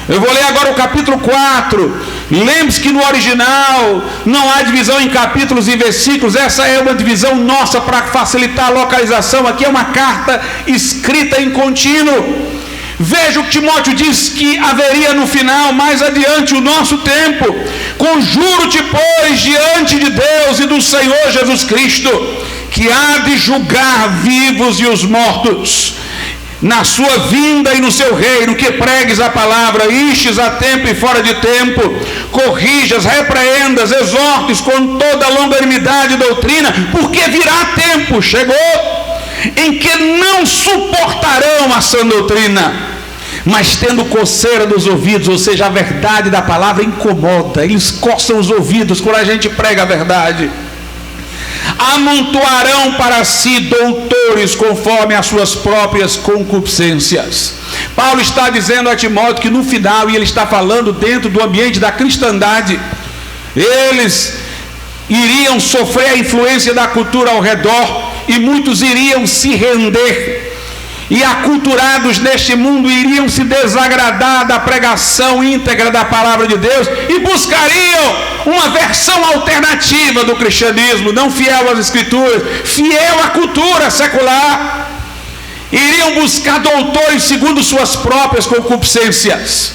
Eu vou ler agora o capítulo 4. Lembre-se que no original não há divisão em capítulos e versículos. Essa é uma divisão nossa para facilitar a localização. Aqui é uma carta escrita em contínuo. Veja o que Timóteo diz que haveria no final, mais adiante, o nosso tempo. Conjuro-te, pois, diante de Deus e do Senhor Jesus Cristo, que há de julgar vivos e os mortos, na sua vinda e no seu reino, que pregues a palavra, instes a tempo e fora de tempo, corrijas, repreendas, exortes com toda longanimidade e doutrina, porque virá tempo, chegou, em que não suportarão a sã doutrina, mas tendo coceira dos ouvidos, ou seja, a verdade da palavra incomoda, eles coçam os ouvidos quando a gente prega a verdade. Amontoarão para si doutores conforme as suas próprias concupiscências. Paulo está dizendo a Timóteo que no final, e ele está falando dentro do ambiente da cristandade, eles iriam sofrer a influência da cultura ao redor, e muitos iriam se render, e aculturados neste mundo iriam se desagradar da pregação íntegra da palavra de Deus e buscariam uma versão alternativa do cristianismo, não fiel às escrituras, fiel à cultura secular. Iriam buscar doutores segundo suas próprias concupiscências.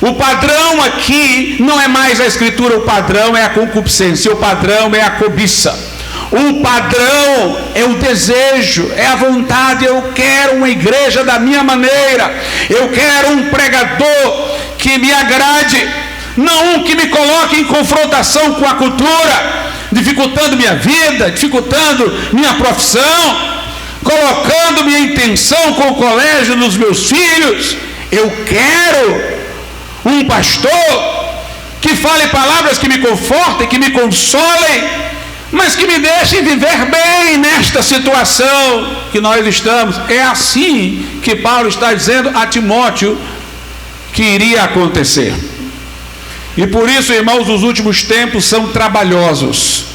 O padrão aqui não é mais a escritura, o padrão é a concupiscência, o padrão é a cobiça. O padrão é o desejo, é a vontade. Eu quero uma igreja da minha maneira, eu quero um pregador que me agrade, não um que me coloque em confrontação com a cultura, dificultando minha vida, dificultando minha profissão, colocando minha intenção com o colégio dos meus filhos. Eu quero um pastor que fale palavras que me confortem, que me consolem, mas que me deixem viver bem nesta situação que nós estamos. É assim que Paulo está dizendo a Timóteo que iria acontecer. E por isso, irmãos, os últimos tempos são trabalhosos.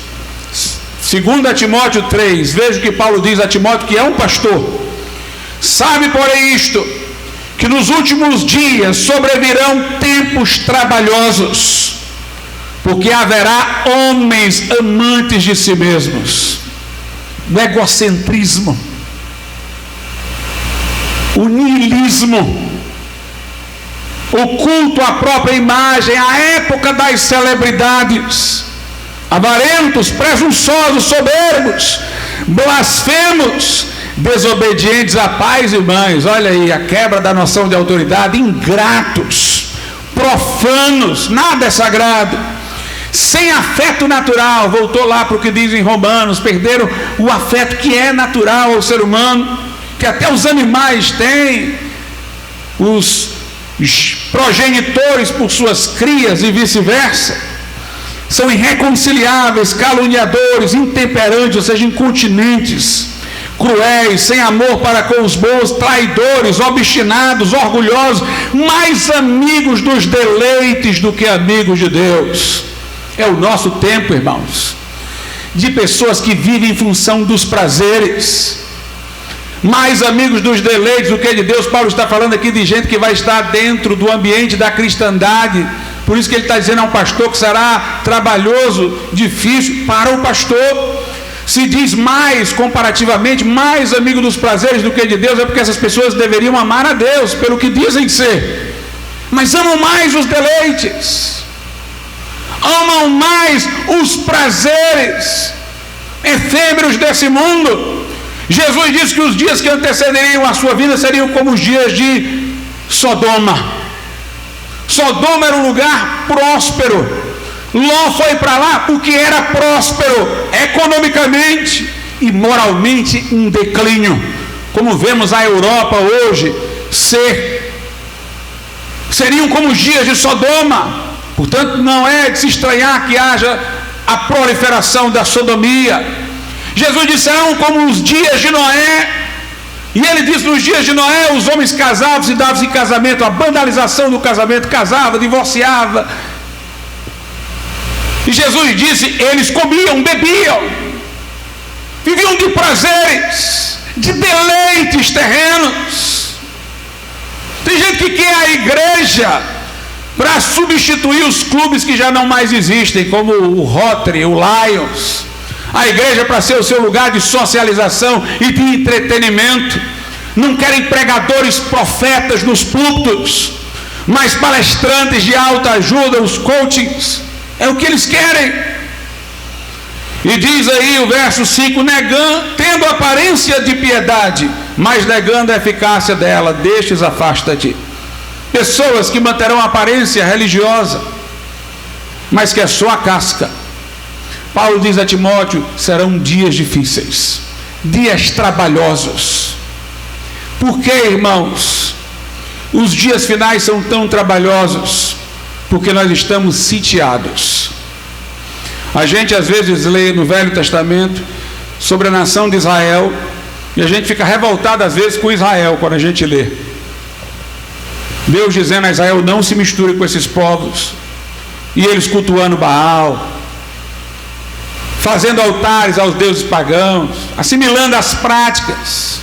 Segundo a Timóteo 3, veja o que Paulo diz a Timóteo, que é um pastor. Sabe, porém, isto, que nos últimos dias sobrevirão tempos trabalhosos, porque haverá homens amantes de si mesmos, o egocentrismo, o niilismo, o culto à própria imagem, a época das celebridades, avarentos, presunçosos, soberbos, blasfemos, desobedientes a pais e mães. Olha aí a quebra da noção de autoridade. Ingratos, profanos, nada é sagrado, sem afeto natural. Voltou lá para o que diz em Romanos, perderam o afeto que é natural ao ser humano, que até os animais têm, os progenitores por suas crias e vice-versa. São irreconciliáveis, caluniadores, intemperantes, ou seja, incontinentes, cruéis, sem amor para com os bons, traidores, obstinados, orgulhosos, mais amigos dos deleites do que amigos de Deus. É o nosso tempo, irmãos, de pessoas que vivem em função dos prazeres, mais amigos dos deleites do que de Deus. Paulo está falando aqui de gente que vai estar dentro do ambiente da cristandade. Por isso que ele está dizendo a um pastor que será trabalhoso, difícil para o pastor. se diz mais, comparativamente, mais amigo dos prazeres do que de Deus, é porque essas pessoas deveriam amar a Deus pelo que dizem ser, mas amam mais os deleites, amam mais os prazeres efêmeros desse mundo. Jesus disse que os dias que antecederiam a sua vida seriam como os dias de Sodoma. Sodoma era um lugar próspero. Ló foi para lá porque era próspero economicamente e moralmente um declínio, como vemos a Europa hoje seriam como os dias de Sodoma. Portanto, não é de se estranhar que haja a proliferação da sodomia. Jesus disse: serão como os dias de Noé. E ele disse: nos dias de Noé os homens casavam e davam-se em casamento, a banalização do casamento, casava, divorciava. E Jesus disse: eles comiam, bebiam, viviam de prazeres, de deleites terrenos. Tem gente que quer a igreja para substituir os clubes que já não mais existem, como o Rotary, o Lions. A igreja para ser o seu lugar de socialização e de entretenimento. Não querem pregadores profetas nos púlpitos, mas palestrantes de alta ajuda, os coachings. É o que eles querem. E diz aí o verso 5: tendo aparência de piedade, mas negando a eficácia dela, destes afasta-te. Pessoas que manterão a aparência religiosa, mas que é só a casca. Paulo diz a Timóteo: serão dias difíceis, dias trabalhosos. Por que, irmãos, os dias finais são tão trabalhosos? Porque nós estamos sitiados. A gente às vezes lê no Velho Testamento sobre a nação de Israel, e a gente fica revoltado às vezes com Israel quando a gente lê. Deus dizendo a Israel: não se misture com esses povos, e eles cultuando Baal, fazendo altares aos deuses pagãos, assimilando as práticas,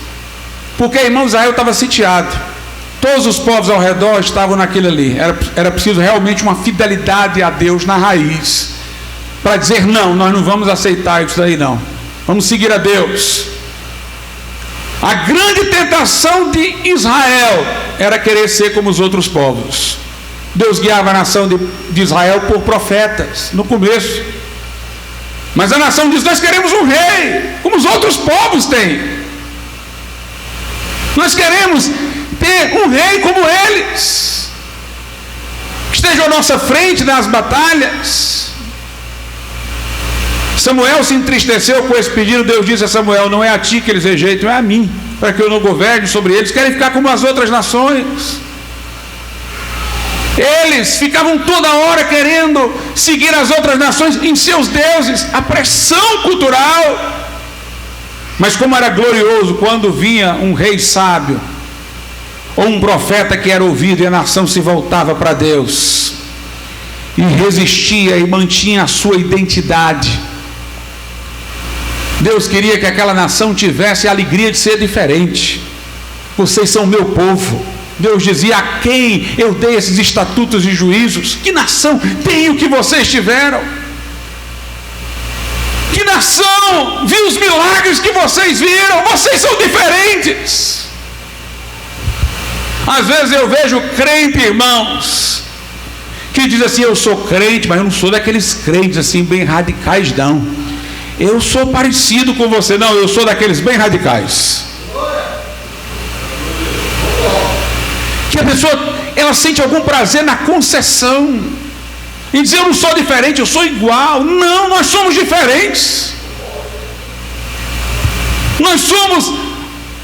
porque, irmão, Israel estava sitiado. Todos os povos ao redor estavam naquilo ali. Era preciso realmente uma fidelidade a Deus na raiz, para dizer: não, nós não vamos aceitar isso daí não, vamos seguir a Deus. A grande tentação de Israel era querer ser como os outros povos. Deus guiava a nação de Israel por profetas no começo, mas a nação diz: nós queremos um rei como os outros povos têm, nós queremos ter um rei como eles, que esteja à nossa frente nas batalhas. Samuel se entristeceu com esse pedido. Deus disse a Samuel: não é a ti que eles rejeitam, é a mim, para que eu não governe sobre eles. Querem ficar como as outras nações. Eles ficavam toda hora querendo seguir as outras nações em seus deuses, a pressão cultural. Mas como era glorioso quando vinha um rei sábio, ou um profeta que era ouvido, e a nação se voltava para Deus e resistia e mantinha a sua identidade. Deus queria que aquela nação tivesse a alegria de ser diferente. Vocês são meu povo. Deus dizia: a quem eu dei esses estatutos e juízos? Que nação tem o que vocês tiveram? Que nação viu os milagres que vocês viram? Vocês são diferentes. Às vezes eu vejo crente, irmãos, que diz assim: eu sou crente, mas eu não sou daqueles crentes assim bem radicais não. Eu sou parecido com você. Não, eu sou daqueles bem radicais. Que a pessoa, ela sente algum prazer na concessão, em dizer: eu não sou diferente, eu sou igual. Não, nós somos diferentes. Nós somos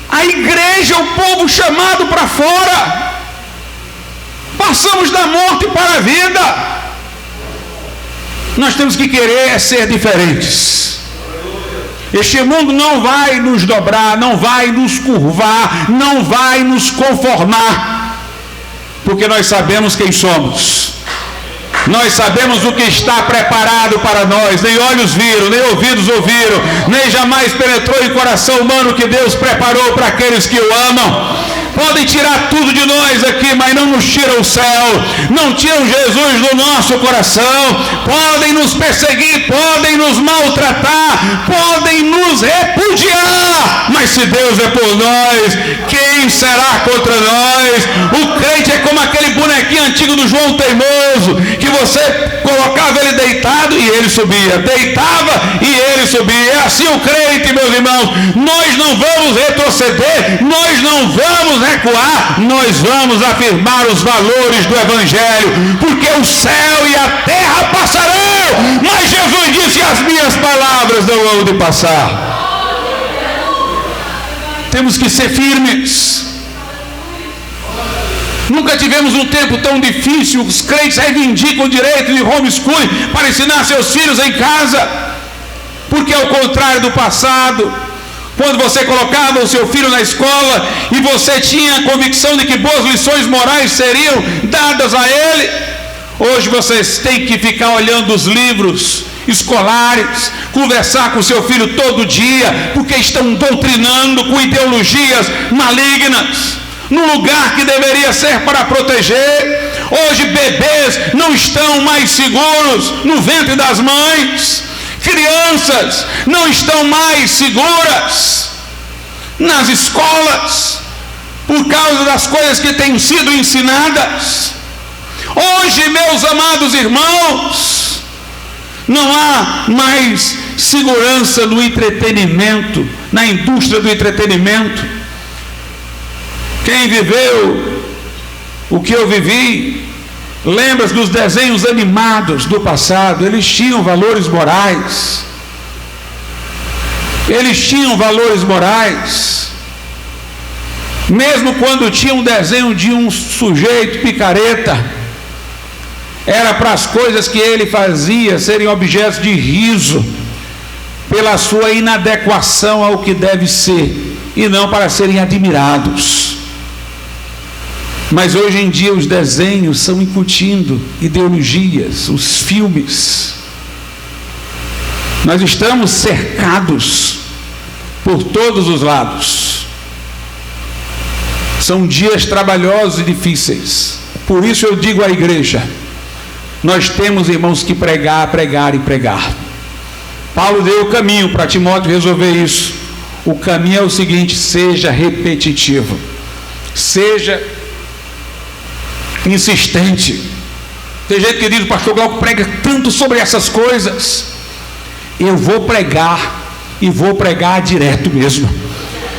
a igreja, o povo chamado para fora. Passamos da morte para a vida. Nós temos que querer ser diferentes. Este mundo não vai nos dobrar, não vai nos curvar, não vai nos conformar, porque nós sabemos quem somos. Nós sabemos o que está preparado para nós. Nem olhos viram, nem ouvidos ouviram, nem jamais penetrou em coração humano o que Deus preparou para aqueles que o amam. podem tirar tudo de nós aqui, mas não nos tiram o céu, não tiram Jesus do nosso coração. Podem nos perseguir, podem nos maltratar, podem nos repudiar, mas se Deus é por nós, quem será contra nós? O crente é como aquele bonequinho antigo do João Teimoso, que você colocava ele deitado e ele subia, deitava e ele subia. É assim o crente, meus irmãos. Nós não vamos retroceder, nós não vamos recuar, nós vamos afirmar os valores do Evangelho, porque o céu e a terra passarão, mas Jesus disse: as minhas palavras não hão de passar. Temos que ser firmes. Nunca tivemos um tempo tão difícil. Os crentes reivindicam o direito de homeschooling para ensinar seus filhos em casa, porque ao contrário do passado, quando você colocava o seu filho na escola e você tinha a convicção de que boas lições morais seriam dadas a ele, hoje vocês têm que ficar olhando os livros escolares, conversar com seu filho todo dia, porque estão doutrinando com ideologias malignas, no lugar que deveria ser para proteger. Hoje bebês não estão mais seguros no ventre das mães, crianças não estão mais seguras nas escolas, por causa das coisas que têm sido ensinadas. Hoje, meus amados irmãos, não há mais segurança no entretenimento, na indústria do entretenimento. Quem viveu o que eu vivi, lembra-se dos desenhos animados do passado. Eles tinham valores morais. Eles tinham valores morais. Mesmo quando tinha um desenho de um sujeito picareta, era para as coisas que ele fazia serem objetos de riso, pela sua inadequação ao que deve ser, e não para serem admirados. Mas hoje em dia os desenhos estão incutindo ideologias, os filmes. Nós estamos cercados por todos os lados. São dias trabalhosos e difíceis. Por isso eu digo à igreja: nós temos, irmãos, que pregar, pregar e pregar. Paulo deu o caminho para Timóteo resolver isso. O caminho é o seguinte: seja repetitivo, seja insistente. Tem gente que diz: o pastor Glauco prega tanto sobre essas coisas. Eu vou pregar, e vou pregar direto mesmo.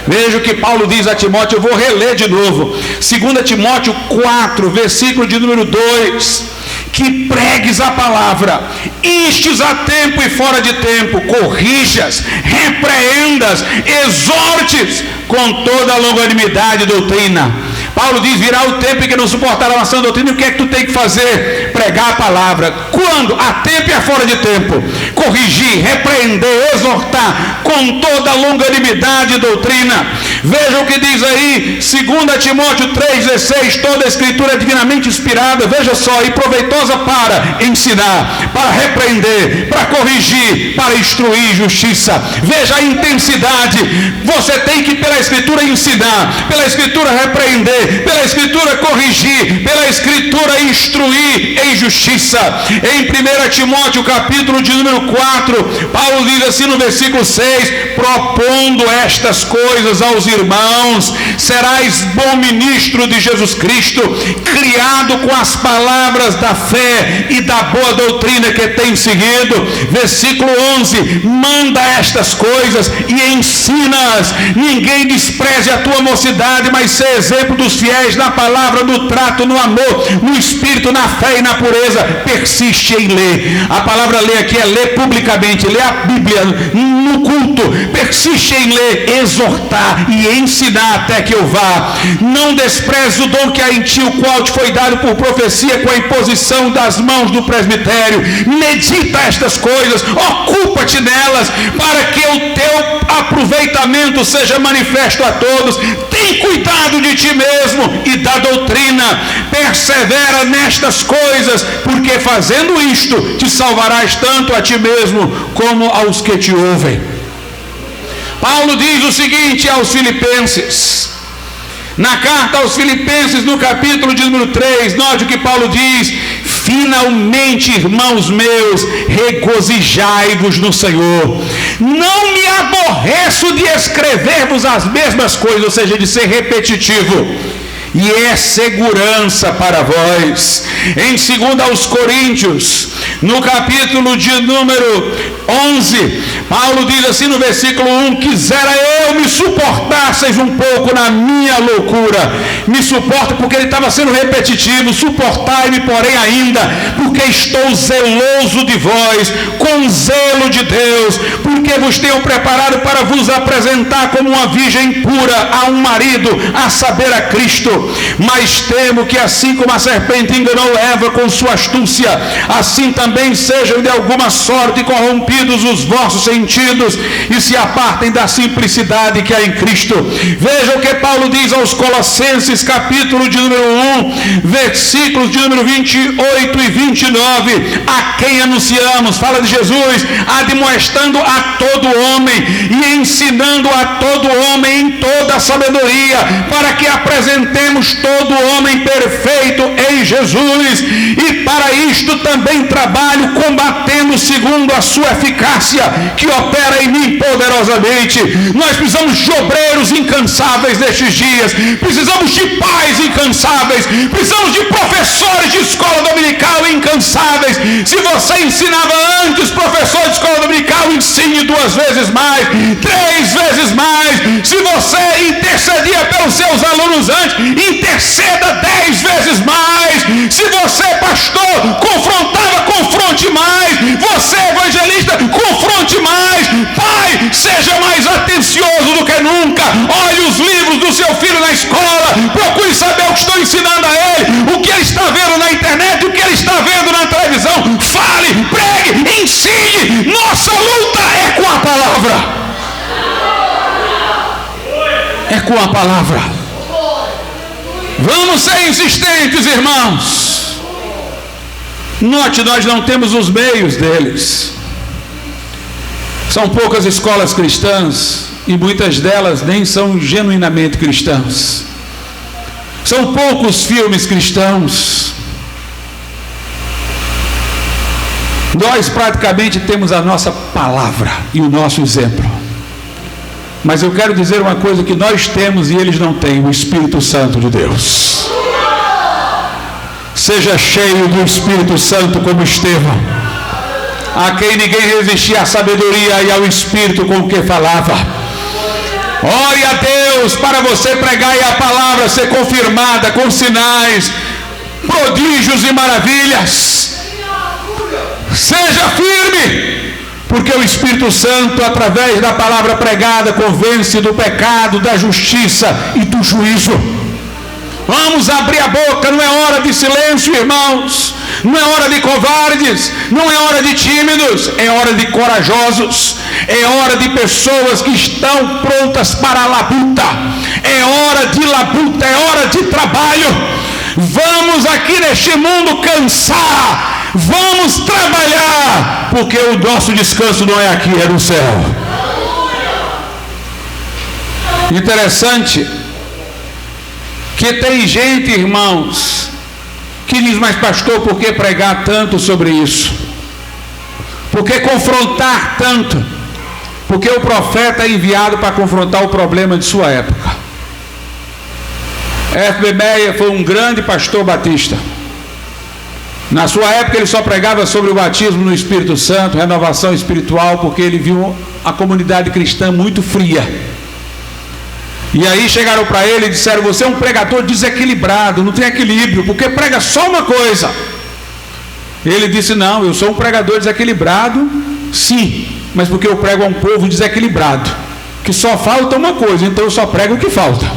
Veja o que Paulo diz a Timóteo. Eu vou reler de novo, 2 Timóteo 4, versículo de número 2: que pregues a palavra, instes a tempo e fora de tempo, corrijas, repreendas, exortes com toda a longanimidade e doutrina. Paulo diz: virá o tempo em que não suportarão a sã doutrina. E o que é que tu tem que fazer? Pregar a palavra. Quando? A tempo e a fora de tempo. Corrigir, repreender, exortar com toda a longanimidade e doutrina. Veja o que diz aí, 2 Timóteo 3,16: toda a escritura é divinamente inspirada, veja só, e proveitosa para ensinar, para repreender, para corrigir, para instruir justiça. Veja a intensidade. Você tem que pela escritura ensinar, pela escritura repreender, pela escritura corrigir, pela escritura instruir em justiça. Em 1 Timóteo capítulo de número 4, Paulo diz assim no versículo 6: propondo estas coisas aos irmãos, serás bom ministro de Jesus Cristo, criado com as palavras da fé e da boa doutrina que tem seguido. Versículo 11: manda estas coisas e ensina-as. Ninguém despreze a tua mocidade, mas seja exemplo dos fiéis na palavra, no trato, no amor, no espírito, na fé e na pureza. Persiste em ler. A palavra ler aqui é ler publicamente, ler a Bíblia no culto. Persiste em ler, exortar e ensinar até que eu vá. Não despreze o dom que há em ti, o qual te foi dado por profecia com a imposição das mãos do presbitério. Medita estas coisas, ocupa-te nelas, para que o teu aproveitamento seja manifesto a todos. Tem cuidado de ti mesmo e da doutrina. Persevera nestas coisas, porque fazendo isto te salvarás tanto a ti mesmo como aos que te ouvem. Paulo diz o seguinte aos Filipenses: Na carta aos Filipenses, no capítulo de número 3, note o que Paulo diz: finalmente, irmãos meus, regozijai-vos no Senhor. Não me aborreço de escrever-vos as mesmas coisas, ou seja, de ser repetitivo. E é segurança para vós. Em 2 aos Coríntios, no capítulo de número 11, Paulo diz assim no versículo 1: quisera eu me suportasseis um pouco na minha loucura. Me suporta, porque ele estava sendo repetitivo. Suportai-me, porém, ainda, porque estou zeloso de vós, com zelo de Deus, porque vos tenho preparado para vos apresentar como uma virgem pura a um marido, a saber, a Cristo. Mas temo que, assim como a serpente enganou Eva com sua astúcia, assim também sejam de alguma sorte corrompidos os vossos sentidos e se apartem da simplicidade que há em Cristo. Veja o que Paulo diz aos Colossenses, capítulo de número 1, versículos de número 28 e 29. A quem anunciamos, fala de Jesus, admoestando a todo homem e ensinando a todo homem em toda a sabedoria, para que apresentemos todo homem perfeito em Jesus. E para isto também trabalho, combatendo segundo a sua eficácia, que opera em mim poderosamente. Nós precisamos de obreiros incansáveis nestes dias, precisamos de pais incansáveis, precisamos de professores de escola dominical incansáveis. Se você ensinava antes, professor de escola dominical, ensine 2 vezes mais, 3 vezes mais. Se você intercedia pelos seus alunos antes, interceda 10 vezes mais. Se você, pastor, confrontava, confronte mais. Você, evangelista, confronte mais. Pai, seja mais atencioso do que nunca. Olhe os livros do seu filho na escola, procure saber o que estou ensinando a ele, o que ele está vendo na internet, o que ele está vendo na televisão. Fale, pregue, ensine. Nossa luta é com a palavra. É com a palavra. Vamos ser insistentes, irmãos. Note, nós não temos os meios deles. São poucas escolas cristãs e muitas delas nem são genuinamente cristãs. São poucos filmes cristãos. Nós praticamente temos a nossa palavra e o nosso exemplo. Mas eu quero dizer uma coisa que nós temos e eles não têm: o Espírito Santo de Deus. Seja cheio do Espírito Santo como Estevão, a quem ninguém resistia à sabedoria e ao Espírito com o que falava. Ore a Deus para você pregar e a palavra ser confirmada com sinais, prodígios e maravilhas. Seja firme, porque o Espírito Santo, através da palavra pregada, convence do pecado, da justiça e do juízo. Vamos abrir a boca, não é hora de silêncio, irmãos. Não é hora de covardes, não é hora de tímidos, é hora de corajosos. É hora de pessoas que estão prontas para a labuta. É hora de labuta, é hora de trabalho. Vamos aqui neste mundo cansar. Vamos trabalhar, porque o nosso descanso não é aqui, é no céu. Interessante que tem gente, irmãos, que diz: mas pastor, por que pregar tanto sobre isso? Por que confrontar tanto? Porque o profeta é enviado para confrontar o problema de sua época. F.B. Meyer foi um grande pastor batista. Na sua época ele só pregava sobre o batismo no Espírito Santo, renovação espiritual, porque ele viu a comunidade cristã muito fria. E aí chegaram para ele e disseram: você é um pregador desequilibrado, não tem equilíbrio, porque prega só uma coisa. Ele disse: não, eu sou um pregador desequilibrado, sim, mas porque eu prego a um povo desequilibrado, que só falta uma coisa, então eu só prego o que falta.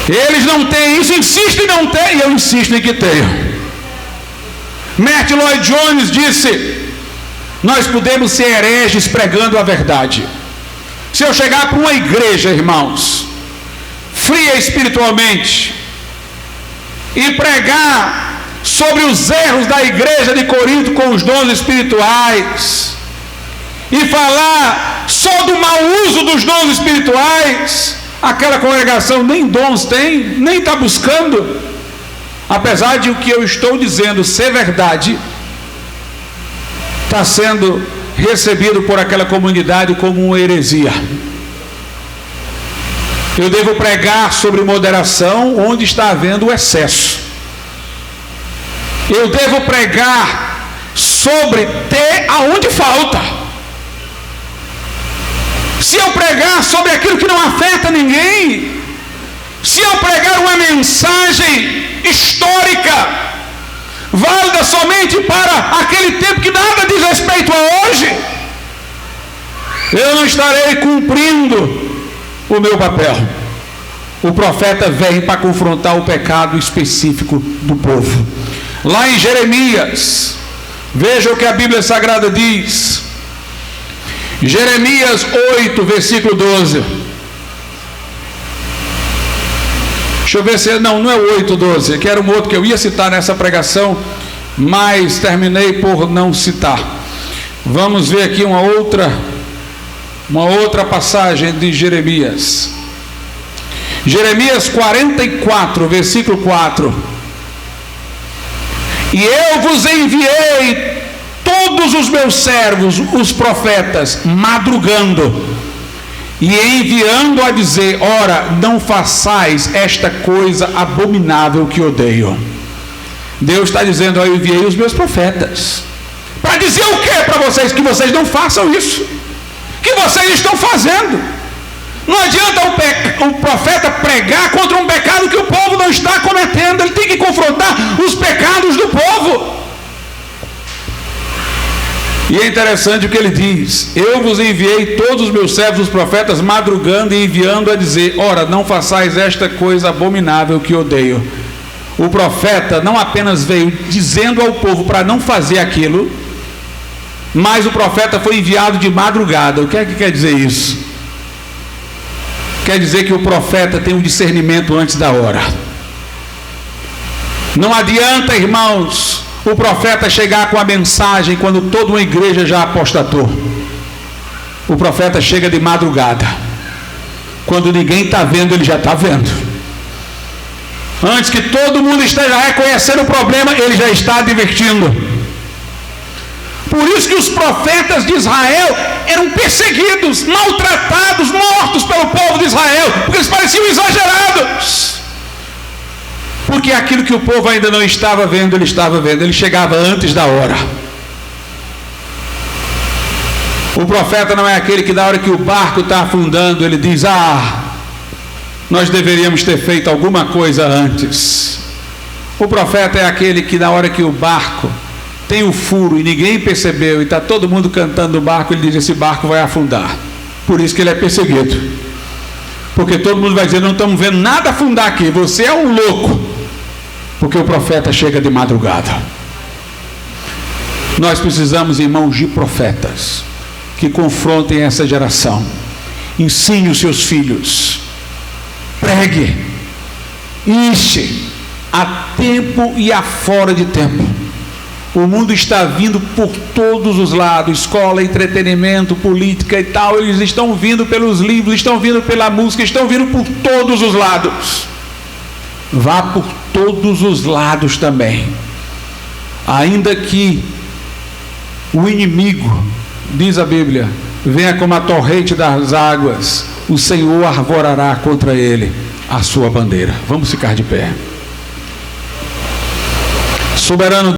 Eles não têm isso, insistem em não ter, e eu insisto em que tenham. Martin Lloyd Jones disse: nós podemos ser hereges pregando a verdade. Se eu chegar para uma igreja, irmãos, fria espiritualmente, e pregar sobre os erros da igreja de Corinto com os dons espirituais, e falar só do mau uso dos dons espirituais, aquela congregação nem dons tem, nem está buscando, apesar de o que eu estou dizendo ser verdade, está sendo recebido por aquela comunidade como uma heresia. Eu devo pregar sobre moderação onde está havendo o excesso. Eu devo pregar sobre ter aonde falta. Se eu pregar sobre aquilo que não afeta ninguém, se eu pregar uma mensagem histórica, válida somente para aquele tempo que nada diz respeito a hoje, eu não estarei cumprindo o meu papel. O profeta vem para confrontar o pecado específico do povo. Lá em Jeremias, veja o que a Bíblia Sagrada diz. Jeremias 8, versículo 12. Deixa eu ver se... Não é o 8, 12, que era um outro que eu ia citar nessa pregação, mas terminei por não citar. Vamos ver aqui uma outra passagem de Jeremias. Jeremias 44, versículo 4. E eu vos enviei todos os meus servos, os profetas, madrugando, e enviando a dizer: ora, não façais esta coisa abominável que odeio. Deus está dizendo: eu enviei os meus profetas para dizer o que para vocês? Que vocês não façam isso que vocês estão fazendo. Não adianta o profeta pregar contra um pecado que o povo não está cometendo. Ele tem que confrontar os pecados do povo. E é interessante o que ele diz: eu vos enviei todos os meus servos, os profetas, madrugando e enviando a dizer: ora, não façais esta coisa abominável que odeio. O profeta não apenas veio dizendo ao povo para não fazer aquilo, mas o profeta foi enviado de madrugada. O que é que quer dizer isso? Quer dizer que o profeta tem um discernimento antes da hora. Não adianta, irmãos, o profeta chegar com a mensagem quando toda uma igreja já apostatou. O profeta chega de madrugada. Quando ninguém está vendo, ele já está vendo. Antes que todo mundo esteja reconhecendo o problema, ele já está advertindo. Por isso que os profetas de Israel eram perseguidos, maltratados, mortos pelo povo de Israel, porque eles pareciam exagerados. Porque aquilo que o povo ainda não estava vendo, ele estava vendo. Ele chegava antes da hora. O profeta não é aquele que na hora que o barco está afundando, ele diz: nós deveríamos ter feito alguma coisa antes. O profeta é aquele que na hora que o barco tem o furo e ninguém percebeu e está todo mundo cantando no barco, ele diz: esse barco vai afundar. Por isso que ele é perseguido, porque todo mundo vai dizer: não estamos vendo nada afundar aqui, você é um louco. Porque o profeta chega de madrugada. Nós precisamos, irmãos, de profetas que confrontem essa geração. Ensine os seus filhos, pregue, inste, a tempo e a fora de tempo. O mundo está vindo por todos os lados, escola, entretenimento, política e tal. Eles estão vindo pelos livros, estão vindo pela música, estão vindo por todos os lados. Vá por todos os lados também. Ainda que o inimigo, diz a Bíblia, venha como a torrente das águas, o Senhor arvorará contra ele a sua bandeira. Vamos ficar de pé. Soberano